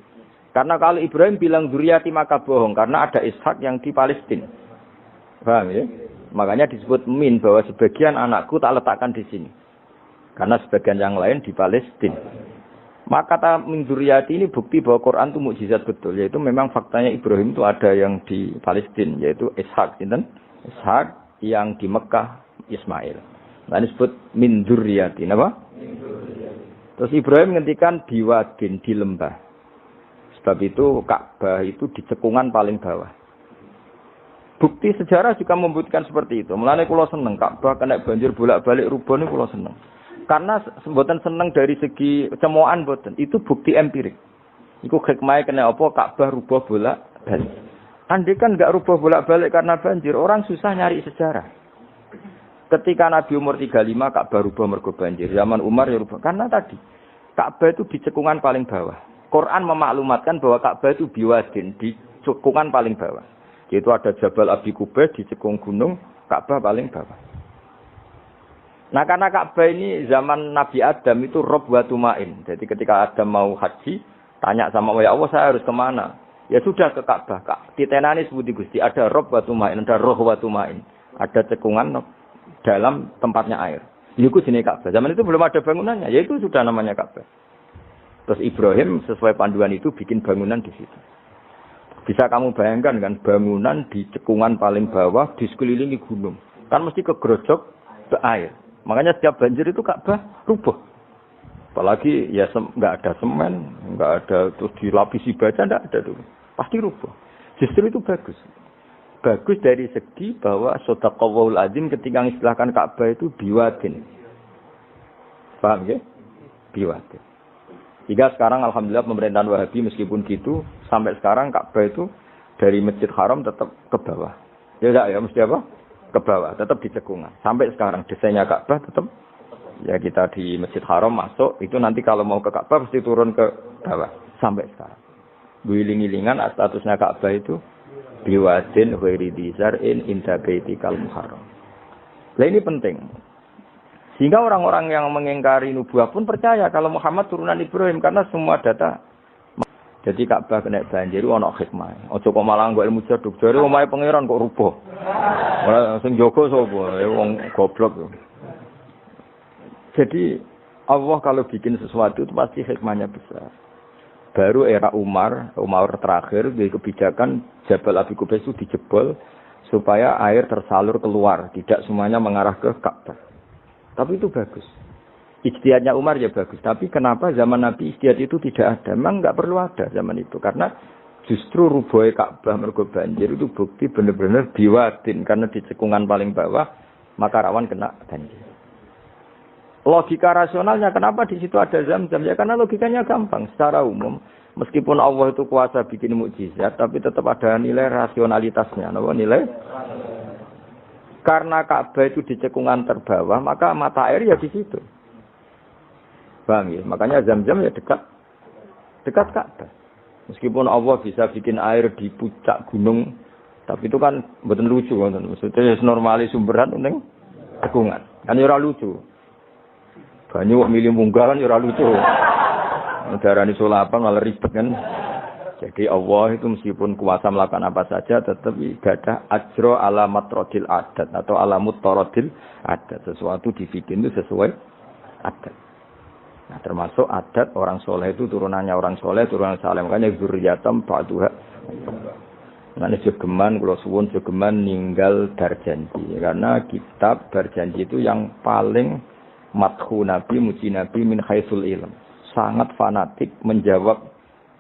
Karena kalau Ibrahim bilang zurriyati maka bohong karena ada Ishak yang di Palestina. Paham ya? Makanya disebut min bahwa sebagian anakku tak letakkan di sini. Karena sebagian yang lain di Palestina. Maka kata min dzurriyyati ini bukti bahwa Quran itu mukjizat betul. Yaitu memang faktanya Ibrahim itu ada yang di Palestina. Yaitu Ishak. Ishak yang di Mekah Ismail. Nah ini disebut min dzurriyyati. Apa? Terus Ibrahim menghentikan biwadin di lembah. Sebab itu Ka'bah itu di cekungan paling bawah. Bukti sejarah juga membuktikan seperti itu. Mulane kula seneng Ka'bah kena banjir bolak-balik rubuh niku kula seneng. Karena mboten seneng dari segi cemoan mboten. Itu bukti empirik. Iku hikmahe kena apa Ka'bah rubuh bolak-balik. Andai kan enggak rubuh bolak-balik karena banjir, orang susah nyari sejarah. Ketika Nabi umur 35 Ka'bah rubah mergo banjir. Zaman Umar ya rubah. Karena tadi Ka'bah itu di cekungan paling bawah. Quran memaklumatkan bahwa Ka'bah itu biwadin, di cekungan paling bawah. Yaitu ada Jabal Abi Kubais di cekung gunung, Ka'bah paling bawah. Nah karena Ka'bah ini zaman Nabi Adam itu rob wa tumain. Jadi ketika Adam mau haji, tanya sama Allah, ya Allah saya harus kemana? Ya sudah ke Ka'bah. Titenani sebuti Gusti, ada rob wa tumain, ada roh wa tumain. Ada cekungan dalam tempatnya air. Itu jenis Ka'bah. Zaman itu belum ada bangunannya, yaitu sudah namanya Ka'bah. Terus Ibrahim sesuai panduan itu bikin bangunan di situ. Bisa kamu bayangkan kan bangunan di cekungan paling bawah di sekelilingi gunung. Kan mesti kegerojok ke air. Makanya setiap banjir itu Ka'bah rubuh. Apalagi ya nggak ada semen, nggak ada terus dilapisi baja, nggak ada dulu. Pasti rubuh. Justru itu bagus. Bagus dari segi bahwa Shadaqallahul Azim ketika mengistilahkan Ka'bah itu biwadin. Paham ya? Biwadin. Hingga sekarang alhamdulillah pemerintahan Wahabi meskipun gitu sampai sekarang Ka'bah itu dari Masjid Haram tetap ke bawah. Ya enggak ya mesti apa? Ke bawah, tetap di cekungan. Sampai sekarang desainnya Ka'bah tetap ya kita di Masjid Haram masuk itu nanti kalau mau ke Ka'bah mesti turun ke bawah sampai sekarang. Guling-gilingan statusnya Ka'bah itu biwadin ghairi dzar'in inda baitikal muharram. Lah ini penting. Sehingga orang-orang yang mengingkari nubuah pun percaya kalau Muhammad turunan Ibrahim karena semua data. Jadi Ka'bah kena banjir ana hikmah. Aja kok malah nggo ilmu jaduk. Jare omahe pangeran kok rubuh. Ora sing jaga sapa? Wong goblok. Jadi Allah kalau bikin sesuatu itu pasti hikmahnya besar. Baru era Umar terakhir di kebijakan Jabal Abi Kubais itu dijebol supaya air tersalur keluar, tidak semuanya mengarah ke Ka'bah. Tapi itu bagus. Ijtihadnya Umar ya bagus. Tapi kenapa zaman Nabi ijtihad itu tidak ada? Memang nggak perlu ada zaman itu. Karena justru rubuhnya Ka'bah mergo banjir itu bukti benar-benar biwadin. Karena di cekungan paling bawah, maka rawan kena banjir. Logika rasionalnya kenapa di situ ada Zam-Zam? Ya karena logikanya gampang. Secara umum, meskipun Allah itu kuasa bikin mukjizat, tapi tetap ada nilai rasionalitasnya. Nilai? Karena Ka'bah itu di cekungan terbawah, maka mata air ya di situ. Paham ya? Makanya Zam-Zam ya dekat Ka'bah. Meskipun Allah bisa bikin air di puncak gunung, tapi itu kan betul lucu kan. Maksudnya normali sumberan ning cekungan. Kan ora lucu. Banyu kok milih munggah kan ora lucu. Darani sulapan malah ribet kan. Jadi Allah itu meskipun kuasa melakukan apa saja tetap ibadah ajro ala matrodil adat atau ala mutarodil adat. Sesuatu dibikin itu sesuai adat. Nah termasuk adat orang soleh itu turunannya orang soleh, turunan saleh. Makanya zuriyatam ba'duha. Nah ini jogeman, kalau suwun jogeman ninggal berjanji. Karena kitab berjanji itu yang paling madhu Nabi, muji Nabi min haitsul ilm. Sangat fanatik menjawab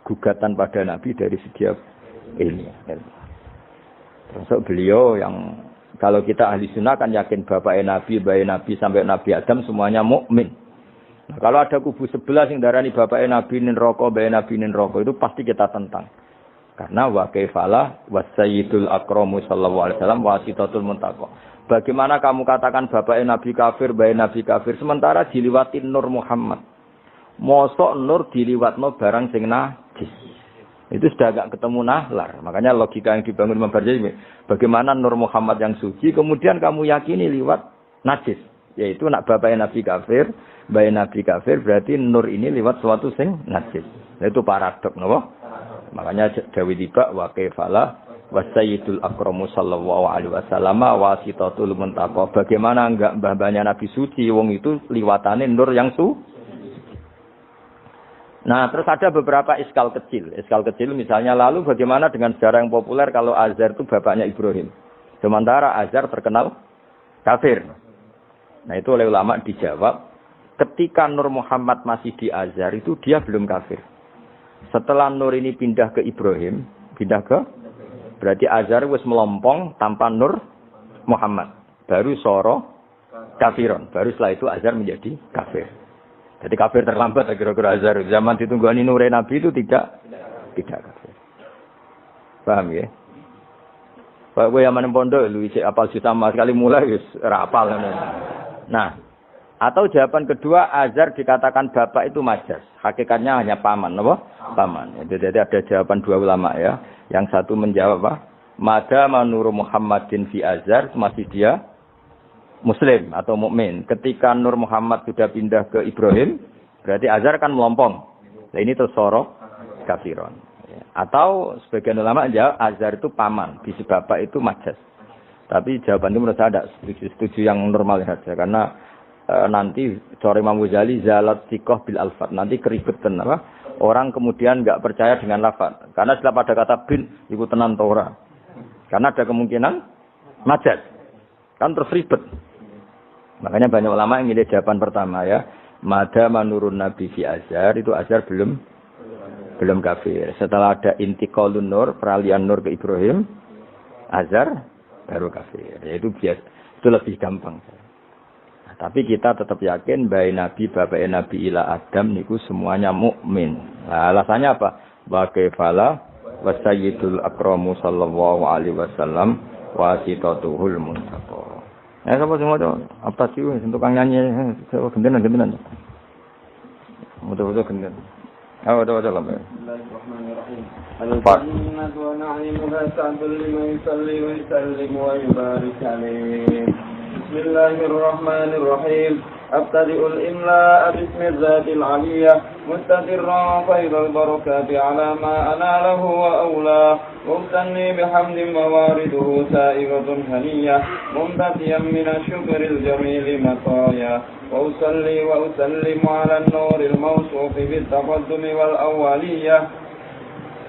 gugatan pada Nabi dari segi ilmu. Termasuk beliau yang kalau kita ahli sunnah kan yakin bapaknya Nabi, bayi Nabi sampai Nabi Adam semuanya mukmin. Nah, kalau ada kubu sebelah yang darani bapaknya Nabi nin roko, bayi Nabi nin roko itu pasti kita tentang. Karena wa kaifalah wasayyidul akramu sallallahu alaihi wasallam wasitatul muntaqo. Bagaimana kamu katakan bapaknya Nabi kafir, bayi Nabi kafir sementara diliwatin Nur Muhammad. Mosok nur diliwatno barang sing najis. Itu sudah agak ketemu nahlar. Makanya logika yang dibangun Imam Barjani, bagaimana Nur Muhammad yang suci kemudian kamu yakini liwat najis. Yaitu nak bapaknya Nabi kafir, bayi Nabi kafir berarti nur ini liwat suatu sing najis. Itu paradok napa? Makanya Dawi tiba wa kaifala wasayyidul akramu sallallahu alaihi wasallam wasitatul muntaqo. Bagaimana enggak mbah-mbahnya Nabi suci wong itu liwatane nur yang suci. Nah, terus ada beberapa iskal kecil. Iskal kecil misalnya lalu bagaimana dengan sejarah yang populer kalau Azar itu bapaknya Ibrahim. Sementara Azar terkenal kafir. Nah, itu oleh ulama dijawab, ketika Nur Muhammad masih di Azar itu dia belum kafir. Setelah Nur ini pindah ke Ibrahim, berarti Azar wis melompong tanpa Nur Muhammad. Baru soro kafiron. Baru setelah itu Azar menjadi kafir. Jadi kafir terlambat kira-kira Azhar. Zaman ditunggani Nure Nabi itu tidak kafir. Paham ya? Pak kowe yang pondok lu isih apal juta sama sekali mulai wis ora apal ngono. Nah, atau jawaban kedua azar dikatakan bapak itu majas. Hakikatnya hanya paman, apa? Paman. Jadi ada jawaban dua ulama ya. Yang satu menjawab apa? Mada manuru Muhammadin fi azar masih dia muslim atau mukmin. Ketika Nur Muhammad sudah pindah ke Ibrahim, berarti azar kan melompong. Nah, ini tersorok kafiron. Atau sebagian ulama jawab azar itu paman, bisi bapak itu majas. Tapi jawaban itu menurut saya tidak setuju yang normal saja karena nanti cara Imam Ghazali zalat sikoh bil alfat, nanti keribetan apa? Orang kemudian enggak percaya dengan lafaz. Karena setelah pada kata bin iku tenan tora. Karena ada kemungkinan majas. Kan terus ribet. Makanya banyak ulama yang milih jawaban pertama ya. Mada manurun nabi fi azhar, itu azhar belum kafir. Setelah ada intiqalun nur, peralihan nur ke Ibrahim, azhar baru kafir. Itu biasa, itu lebih gampang. Nah, tapi kita tetap yakin bahwa nabi bapak nabi ila Adam niku semuanya mukmin. Nah, alasannya apa? Wa kaifala wa sayyidul akramu sallallahu alaihi wasallam wasitatuhul muntaqa. Ya sapa semua to? Apa sih untuk kang nyanyi gendenan. Mudah-mudahan gendenan. Ada lah. Bismillahirrahmanirrahim. Al-jannatu wa na'imuha sa'dun liman yusalli wa yusallim wa yubarik alayhi. Bismillahirrahmanirrahim. Abtadi'ul imla'a bismi dzatil 'aliyyah mustatirran faidal barakati 'ala ma analahhu wa awla mumtanni bihamdin mawariduhu sa'igatun haniyyah mumtatiyan minasyukril jamili mataya wa usalli wa usallimu 'ala an-nuril mawsufi bit-taqaddumi wal awwaliyyah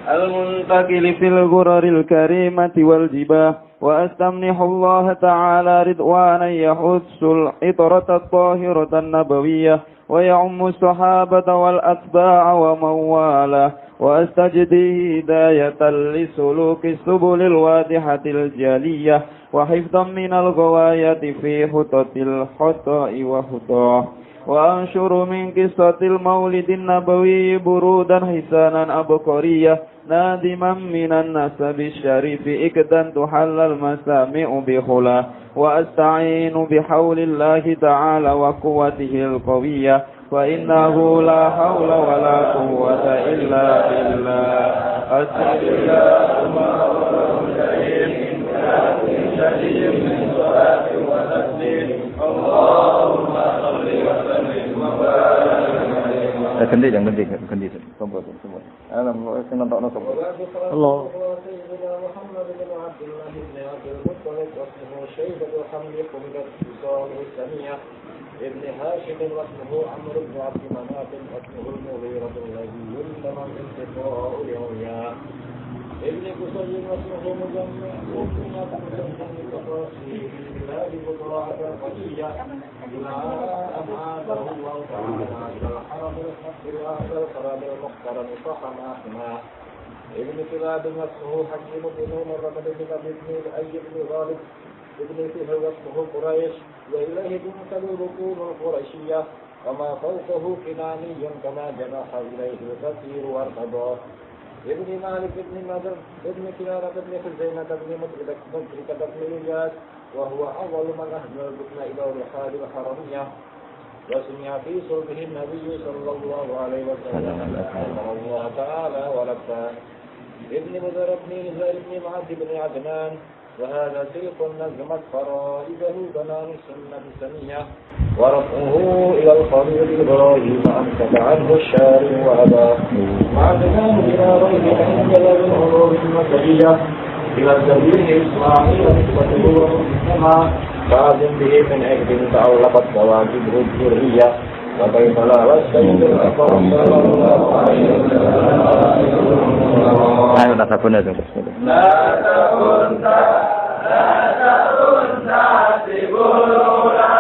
al-muntakili fil ghuraril karimati wal jibah وأستمنح الله تعالى رضوانا يحث العطرة الطاهرة النبوية ويعم الصحابة والأتباع ومن والاه وأستجدي هداية لسلوك السبل الواضحة الجلية وحفظا من الغواية في خطط الخطأ وخطاه وأنشر من قصة المولد النبوي برودا حسانا أبقرية نادما من النسب الشريف إكدا تحل المسامع بخلا وأستعين بحول الله تعالى وقوته القوية فإنه لا حول ولا قوة إلا بالله أسأل الله من صلاة وتسليم اللهم صل وسلم وبارك ganti semua. Alam sing nentokno sapa. Allah. ابن هاشم واسمه عمرو بن عبد مناف واسمه المغيرة الذي يلزم الانتقاء لرؤياه ابن قصي واسمه مجمع وكنا تحسن بتفاصيل بلاد بطراعة القضية إلى أن عاده الله تعالى إلى الحرم الحق وهذا القرار المحترم فحما حماه ابن كلاب واسمه حكيم بن عمر بن ابن أي بن غالب ابن فيه واسمه قريش وإليه تنسب الركوب القريشية وما فوقه كناني كما جنح إليه الكثير وارتضاه ابن مالك ابن مدر ابن كنانة ابن خزيمة ابن مدركة ابن إلياس وهو أول من أهدى الركن إلى الرحال الحرمية وسمع في صلبه النبي صلى الله عليه وسلم أمر الله تعالى ولبى ابن مدر ابن نزار ابن معد بن عدنان وهذا سيق نظمت فرائده بنان السنة السنية ورفعه إلى الخليل إبراهيم أمسك عنه الشارع وأباه وعدناه إلى ريب أنجل بالعلوم المسجية إلى السبيل إسماعيل نسبته ومسلما فأذن به من أجل تعلقت كواكب الذرية وكيف لا والسيد الأكرم صلى الله عليه وسلم لا تكن تحسب الأولى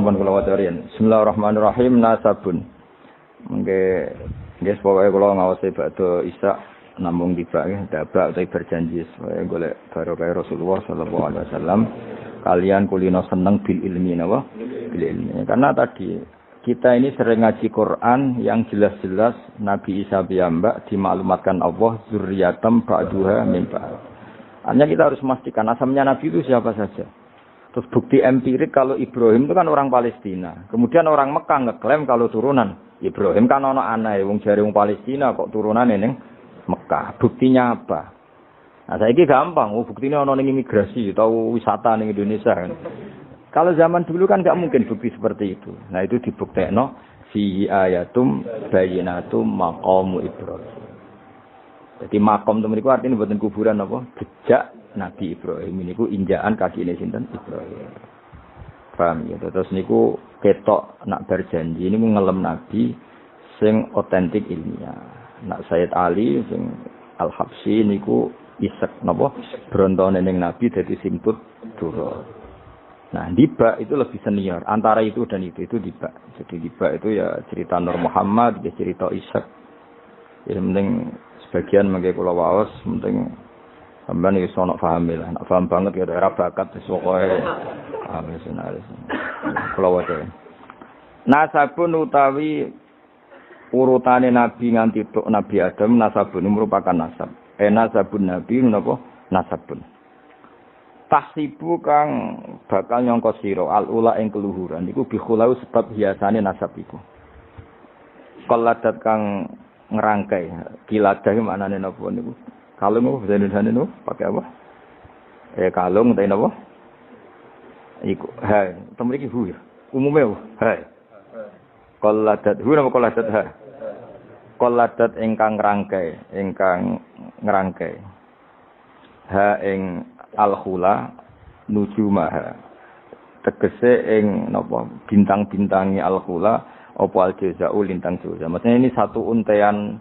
pun kula wacarin. Bismillahirrahmanirrahim. Nasabun. Mengke nggih pokoke kula ngawasi badhe Isya namung tiba nggih dabak utawi berjanji supaya golek barokah Rasulullah sallallahu alaihi wasallam kalian kulino seneng bil ilmi napa? Bil ilmi. Karena tadi kita ini sering ngaji Quran yang jelas-jelas Nabi Isa piyambak dimaklumatkan Allah zurriyatam ba'duha min ba'd. Hanya kita harus memastikan asalnya Nabi itu siapa saja. Terus bukti empirik kalau Ibrahim itu kan orang Palestina. Kemudian orang Mekah ngeklaim kalau turunan Ibrahim kan ono anake wong jare wong Palestina kok turunane ning Mekah. Buktinya apa? Nah, saiki gampang, buktinya ono ning imigrasi atau wisata ning Indonesia kan. Kalau zaman dulu kan enggak mungkin bukti seperti itu. Nah, itu dibuktekno fi ayatum bayyinatum maqamu Ibrahim. Jadi makom temen iku artine mboten kuburan apa? Jejak Nabi Ibrahim niku injakan kakine sinten Ibrahim. Paham ya? Terus niku ketok nak berjanji niku ngelem Nabi sing otentik ilmiah. Nak Sayyid Ali sing Al-Habsyi niku isek napa brontone ning Nabi dadi simput dura. Nah, Dibak itu lebih senior antara itu dan itu Dibak. Jadi Dibak itu ya cerita Nur Muhammad, ya cerita Ishak. Ya penting sebagian mengke kula waos penting sampean iki iso nak paham lah. Nak paham banget ya daerah bakat wis pokoke wis kula wae. Nasabun utawi urutane nabi nganti tok Nabi Adam nasabun merupakan nasab. Nasabun nabi napa nasabun. Tahsibu kang bakal nyangka sira al-ula ing keluhuran iku bikhulau sebab hiasane nasab iku. Qaladat kang ngerangkai kiladah maknane napa niku? Kalung apa bahasa Indonesia niku pakai apa? Kalung ta napa? Iku ha, temriki hu ya. Umume ha. Qaladat hu napa qaladat ha? Qaladat ingkang ngerangkai. Ha ing al-khula nujumaha tegese ing napa bintang-bintangi al-khula apa al-jazau lintang jaza. Maksudnya ini satu untean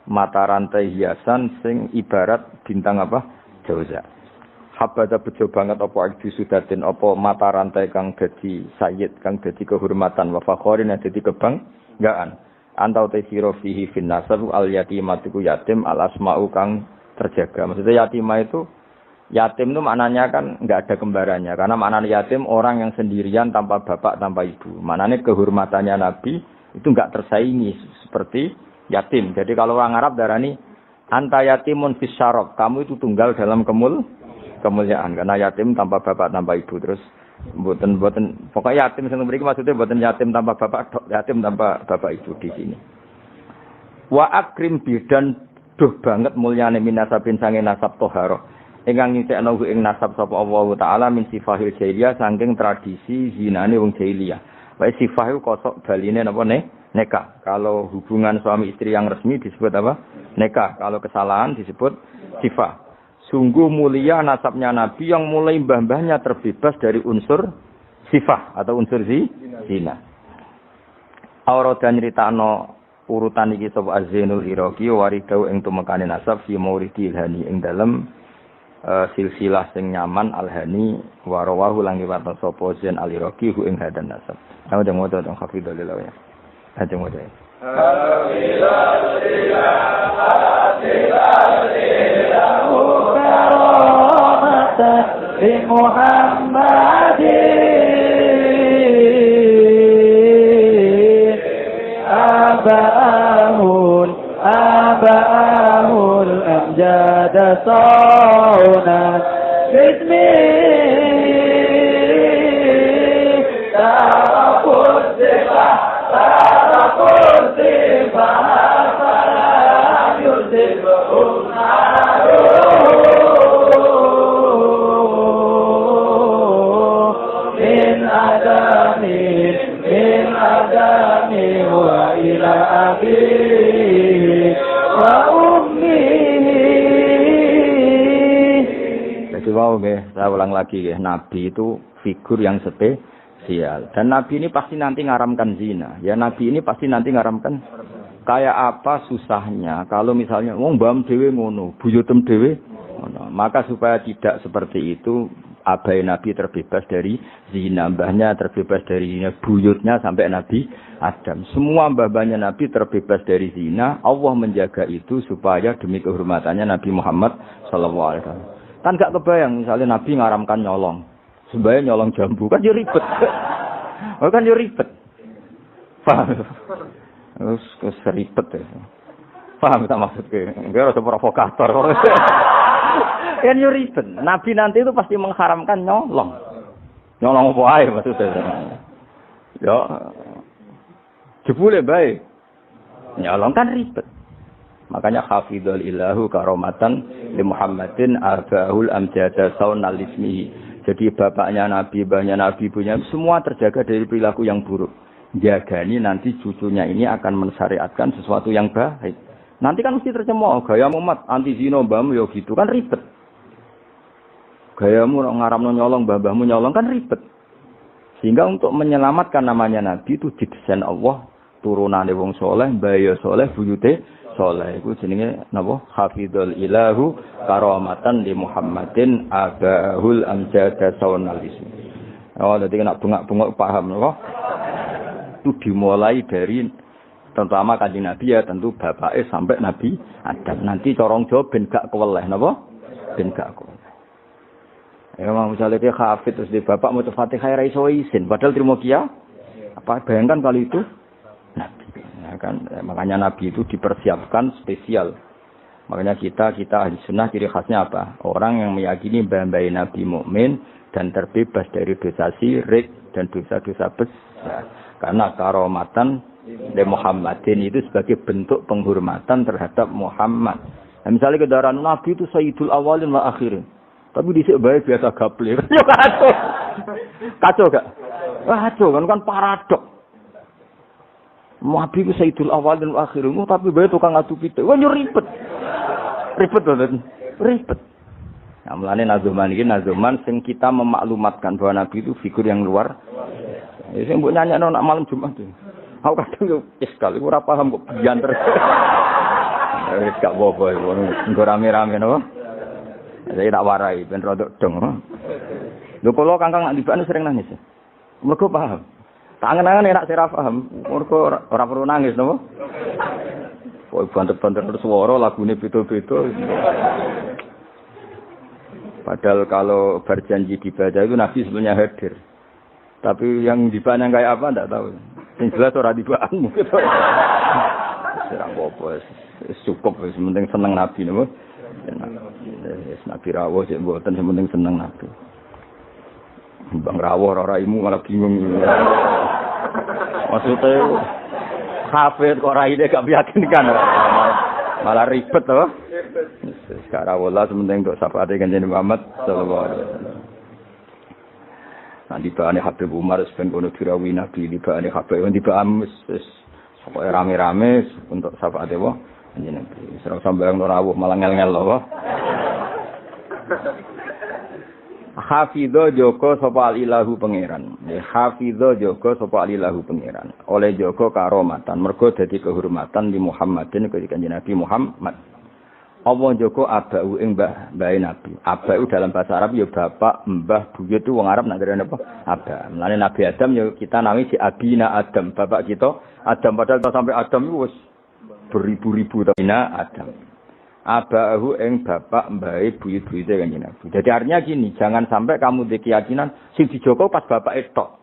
mata rantai hiasan sing ibarat bintang apa? Jaza. Habada bejo banget apa sudatin apa mata rantai kang dadi sayyid kang dadi kehormatan wa fakhorin dadi kebanggaan. Antau te sira fihi fin nasab al-yatimatu yatim al-asma'u kang terjaga. Maksudnya yatimah itu yatim itu maknanya kan enggak ada kembarannya. Karena maknanya yatim orang yang sendirian tanpa bapak, tanpa ibu. Maknanya kehormatannya Nabi itu enggak tersaingi seperti yatim. Jadi kalau orang Arab darani anta yatimun fis syarab, kamu itu tunggal dalam kemuliaan. Karena yatim tanpa bapak, tanpa ibu. Terus mboten pokoknya yatim sing mriki maksudnya mboten yatim tanpa bapak, yatim tanpa bapak ibu di sini. Wa akrim bidan duh banget mulyane minasabin sange nasab toharoh. Ingkang nyutekno ing nasab sapa Allah taala min sifahil jahiliyah saking tradisi zinane wong jahiliyah. Wae sifah iku kosok baline napa nikah. Kalau hubungan suami istri yang resmi disebut apa? Nikah. Kalau kesalahan disebut sifah. Sungguh mulia nasabnya Nabi yang mulai mbah-mbahnya terbebas dari unsur sifah atau unsur zina. Aurada nyritakno urutan iki sapa Az-Zainul Iraqi waridau ing tumekane nasab fi mauridil hani ing dalem silsilah sing nyaman al-hani wa rawahu lan riwayat sapa Zain al-Iraqi hu ing hadan nasab. Ana demo to hafizallah ya. Ajeng wae. Bi Muhammadin abahul amjad sauna bismi tarafut salam yusibum min adami wa ila abi wa ummi. Jadi wow saya ulang lagi ya, Nabi itu figur yang spesial. Dan Nabi ini pasti nanti ngaramkan zina. Ya Nabi ini pasti nanti ngaramkan. Kayak apa susahnya kalau misalnya wong mbam dhewe ngono, buyutem dhewe ngono. Maka supaya tidak seperti itu abai Nabi terbebas dari zina, mbahnya terbebas dari zina, buyutnya sampai Nabi Adam. Semua mbah-mbahnya Nabi terbebas dari zina. Allah menjaga itu supaya demi kehormatannya Nabi Muhammad sallallahu alaihi wasallam. Kan gak kebayang misalnya Nabi ngaramkan nyolong. Sembahyang nyolong jambu kan yo ribet. Kan yo ribet. Paham? Terus ribet ya. Paham tak maksudnya? Enggak ada provokator. Kan yo ribet. Nabi nanti itu pasti mengharamkan nyolong. Nyolong apa ae maksudnya. Ya jebule bae. Nyolong kan ribet. Makanya hafizul ilahu karomatan li Muhammadin arba'ul amjada saunal ismihi. Jadi bapaknya Nabi, mbahnya Nabi, ibunya semua terjaga dari perilaku yang buruk. Jagani nanti cucunya ini akan mensyariatkan sesuatu yang baik. Nanti kan mesti tercemooh gaya umat anti zina mbahmu ya gitu kan ribet. Gayamu ngaramno nyolong, mbah-mbahmu nyolong kan ribet. Sehingga untuk menyelamatkan namanya Nabi itu didesain Allah turunane wong soleh, mbaya soleh, buyute soleh. Iku jenenge napa? Hafizul ilahu karamatan li Muhammadin abahul amjada saunal ismi. Oh, dadi nek bengak-bengok paham napa? Itu dimulai dari terutama kanjeng Nabi ya tentu bapake sampai Nabi Adam. Nanti corong Jawa ben gak keweleh napa? Ben gak keweleh. Ya mau misalnya dia hafid terus di bapak mau Fatihah ra iso isin padahal terima kia. Apa bayangkan kali itu Nabi. Ya kan makanya Nabi itu dipersiapkan spesial. Makanya kita ahli sunnah ciri khasnya apa? Orang yang meyakini bahwa Nabi mukmin dan terbebas dari dosa syirik dan dosa-dosa besar. Karena karomatan dari Muhammadin itu sebagai bentuk penghormatan terhadap Muhammad. Nah, misalnya kendaraan Nabi itu sayyidul awalin wa akhirin. Tapi dhisik bae biasa gaplek. Yo kacau. Kacau gak? Kacau kan paradok. Nabi ku sayyidul awalin wa akhirin, tapi bae tukang adu pitik. Wah yo ribet. Ribet banget. Ribet. Nah, mulane nazuman iki nazuman sing kita memaklumatkan bahwa Nabi itu figur yang luar. Ya sing mbok nyanyakno nak malam Jumat itu. Aku kadang yo iskal iku ora paham kok bianter. Wis gak apa-apa iku nggo rame-rame napa. Saya tak warai ben rodok dong. Lho kula Kangkang nak dibakne sering nangis. Mergo paham. Tak angen-angen nek ora paham, mergo ora perlu nangis napa. Kok banter-banter suara lagune beda-beda. Padahal kalau berjanji dibaca itu Nabi sebenarnya hadir. Tapi yang dibaknya kayak apa enggak tahu. Yang jelas ora dibakmu gitu. Ora apa-apa. Cukup wis penting seneng Nabi napa. Nabi rawuh sik mboten sing penting seneng Nabi. Bang rawuh ora raimu malah bingung. Maksudnya hafid kok raine gak meyakinkan. Malah ribet to. Sekarang wala sementing untuk syafaat Kanjeng Muhammad sallallahu alaihi wasallam. Nanti bahane Habib Umar ben kono dirawi Nabi di bahane Habib di baham wis pokoke rame-rame untuk syafaat wa Kanjeng Nabi. Serang sambayang rawuh malah ngel-ngel lho. Hafidho joko sapa alilahu pangeran. Hafidho joko sapa alilahu pangeran. Oleh joko karomatan mergo dadi kehormatan di Muhammadin ketika Nabi Muhammad. Allah joko abau ing mbah Nabi. Abau dalam bahasa Arab ya bapak, mbah, buyut itu wong Arab nak ngarani apa? Aba. Mulane Nabi Adam ya kita nami si Abina Adam, bapak kita Adam padahal sampai Adam itu wis beribu-ribu tahun Adam. Abahu ing bapak mbae buyut-buyute Kanjeng Nabi. Jadi artinya gini, jangan sampai kamu di keyakinan sing dijogo pas bapak etok.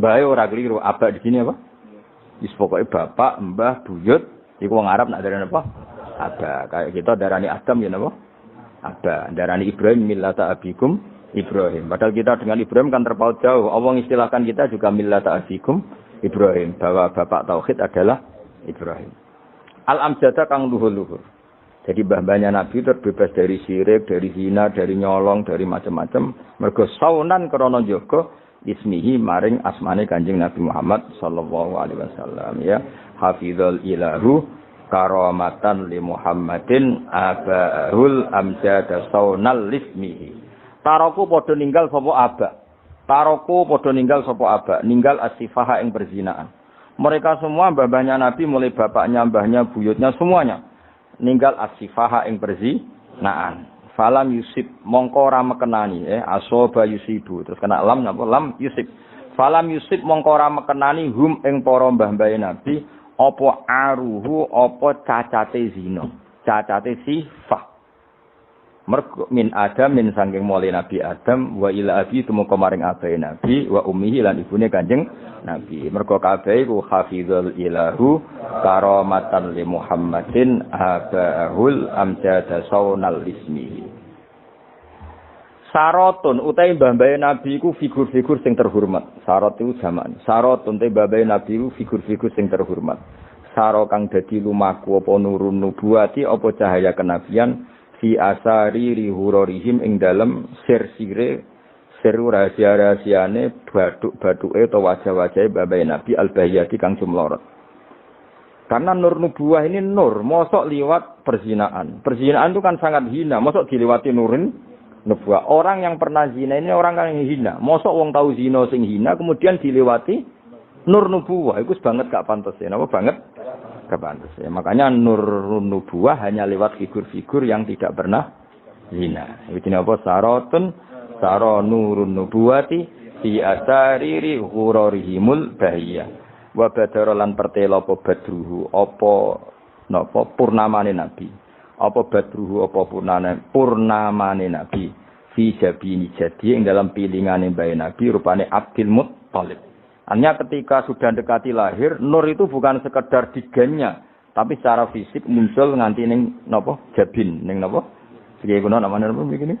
Mbae ora keliru, abah di sini apa? Wis pokoke bapak, mbah, buyut iku wong Arab nak darani apa? Abah. Kayak kita darani Adam ya napa? Abah. Darani Ibrahim millata abikum Ibrahim. Padahal kita dengan Ibrahim kan terpaut jauh. Allah istilahkan kita juga millata abikum Ibrahim, bahwa bapak tauhid adalah Ibrahim. Al-amjada kang luhur-luhur. Jadi mbah-mbahnya Nabi terbebas dari syirik, dari zina, dari nyolong, dari macam-macam. Mergo saunan krana njaga ismihi maring asmane Kanjeng Nabi Muhammad sallallahu alaihi wasallam ya. Hafizul ilahu karamatan li Muhammadin abahul amjada saunal ismihi. Taroku padha ninggal sapa abah. Taroku padha ninggal sapa abah, ninggal asifaha ing perzinaan. Mereka semua mbah-mbahnya Nabi mulai bapaknya, mbahnya, buyutnya semuanya ninggal asifaha ing perzinaan. falam yusib mongko ora mekenani asoba yusibu terus kena lam napa lam yusib falam yusib mongko ora mekenani hum ing para mbah-mbahe nabi apa aruhu apa cacate zina cacate sifah mergo min Adam min sangking mulai Nabi Adam wa ila abi tumeka maring abahe Nabi wa ummihi lan ibune Kanjeng Nabi mergo kabeh iku hafizul ilahu karamatan li Muhammadin abahul amjada saunal ismi sarotun utahe mbah-mbahe Nabi iku figur-figur sing terhormat sarot iku jamak sarotun te mbah-mbahe Nabi iku figur-figur sing terhormat saro kang dadi lumaku apa nurun nubuwati apa cahaya kenabian fi asari rihurorihim ing dalem sir-sire seru rahasia-rahasiane baduk-baduke utawa wajah-wajahe babae Nabi al-bahiyati kang jumlorot. Karena nur nubuwah ini nur, mosok liwat perzinaan. Perzinaan itu kan sangat hina, mosok dilewati nurin nubuwah. Orang yang pernah zina ini orang yang hina. Mosok wong tahu zina sing hina kemudian dilewati nur nubuwah. Iku banget gak pantes ya. Napa banget? Gak pantes ya. Makanya nur nubuwah hanya lewat figur-figur yang tidak pernah zina. Iki napa sarotun saro nurun nubuwati fi asariri ghurarihimul bahiyah. Wa badara lan pertela apa badruhu apa napa purnamane nabi. Apa badruhu apa purnamane nabi fi jabini jadi ing dalam pilingane bae nabi rupane Abdul Muttalib. Hanya ketika sudah dekati lahir, nur itu bukan sekedar digennya, tapi secara fisik muncul nganti ning napa? Jabin, ning napa? Sing kuno namane napa begini?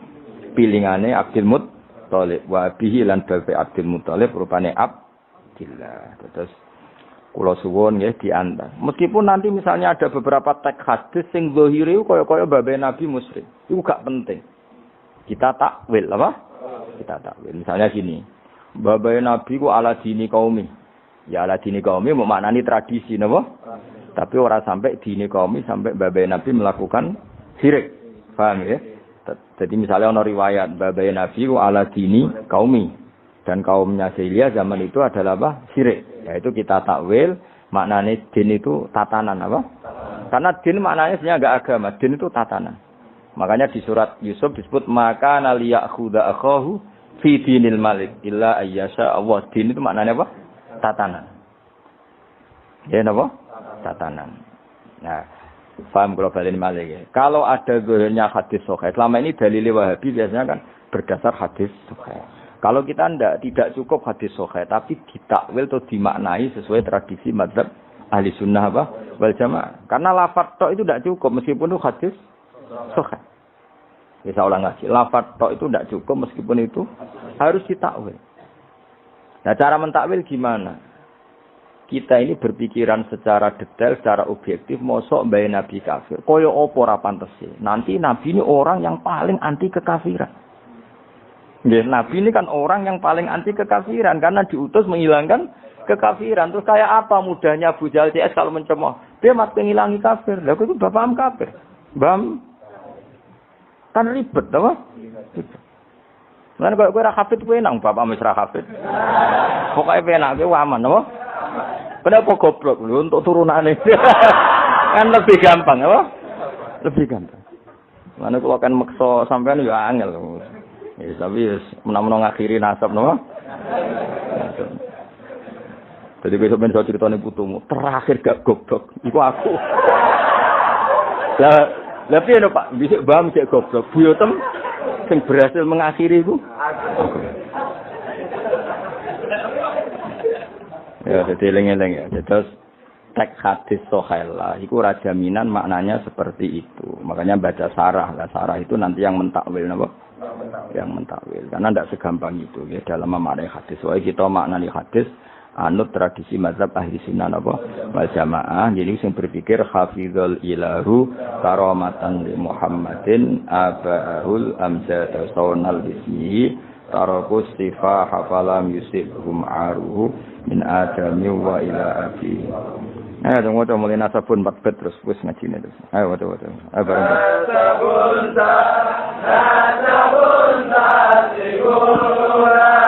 Pilingane Abdul Muttalib wa bihi lan bae Abdul Muttalib rupane Abdillah. Terus kula suwun nggih diantar. Meskipun nanti misalnya ada beberapa teks hadis sing zahire kaya-kaya babe Nabi musyrik. Itu gak penting. Kita takwil apa? Kita takwil. Misalnya gini. Babai Nabi ku ala dini kaumi. Ya ala dini kaumi maknani tradisi napa? Tapi ora sampai dini kaumi sampai babai Nabi melakukan syirik. Paham ya? Jadi misalnya ana riwayat babai Nabi ku ala dini kaumi dan kaumnya Sailia zaman itu adalah apa? Syirik. Yaitu kita takwil maknanya din itu tatanan apa? Karena din maknanya sebenarnya enggak agama, din itu tatanan. Makanya di surat Yusuf disebut maka naliyakhudha akhahu fi dinil malik illa ayyasha Allah. Din itu maknanya apa? Tatanan. Ya napa? Tatanan. Nah, paham kalau balen malik ya. Kalau ada zahirnya hadis sahih, selama ini dalil Wahabi biasanya kan berdasar hadis sahih. Kalau kita tidak cukup hadis sahih, tapi ditakwil atau dimaknai sesuai tradisi mazhab ahli sunnah apa? Wal jamaah. Karena lafaz tok itu tidak cukup meskipun itu hadis sahih. Bisa ulang lagi. Lafaz tok itu tidak cukup meskipun itu harus ditakwil. Nah, cara mentakwil gimana? Kita ini berpikiran secara detail, secara objektif, mosok mbae nabi kafir. Kaya apa ora pantese? Nanti nabi ini orang yang paling anti kekafiran. Nabi ini kan orang yang paling anti kekafiran karena diutus menghilangkan kekafiran. Terus kayak apa mudahnya Abu Jahal CS kalau mencemooh? Dia mat menghilangi kafir. Lah itu bapak kafir. Bam. Kan ribet apa? Lan kok kowe ra hafid kowe nang bapak wis ra hafid. Pokoke penak kowe aman apa? Kenapa goblok lho untuk turunane? Kan lebih gampang apa? Lebih gampang. Mana kalau kan maksa sampean ya angel. Ya, tapi menawa ngakhiri nasab napa? Jadi besok ben iso critane putumu, terakhir gak goblok. Iku aku. Lah piye no Pak? Bisa bam cek goblok. Buyotem sing berhasil mengakhiri iku. Ya, jadi eling-eling ya. Terus teks hadis sahih lah. Iku ora jaminan maknanya seperti itu. Makanya baca sarah. Lah sarah itu nanti yang mentakwil napa? Yang mentakwil. Karena tidak segampang itu ya dalam memaknai hadis. Soalnya kita maknani hadis anut tradisi mazhab ahli sunnah apa? Wal jamaah. Jadi sing berpikir hafizul ilahu karamatan li Muhammadin abahul amjad saunal bismihi taraku istifa hafalam yusibhum aruhu min adami wa ila abi. Ayo dong waca mulai nasabun 4 bet terus wis ngajine terus. Ayo waca. Ayo bareng. Nasabun sigura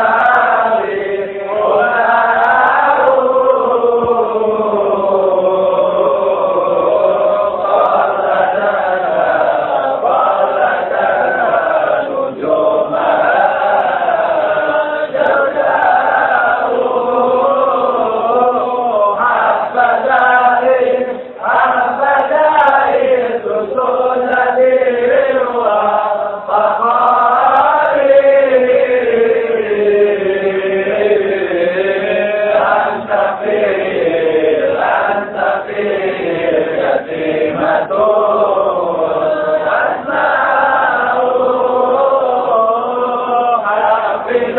Amin.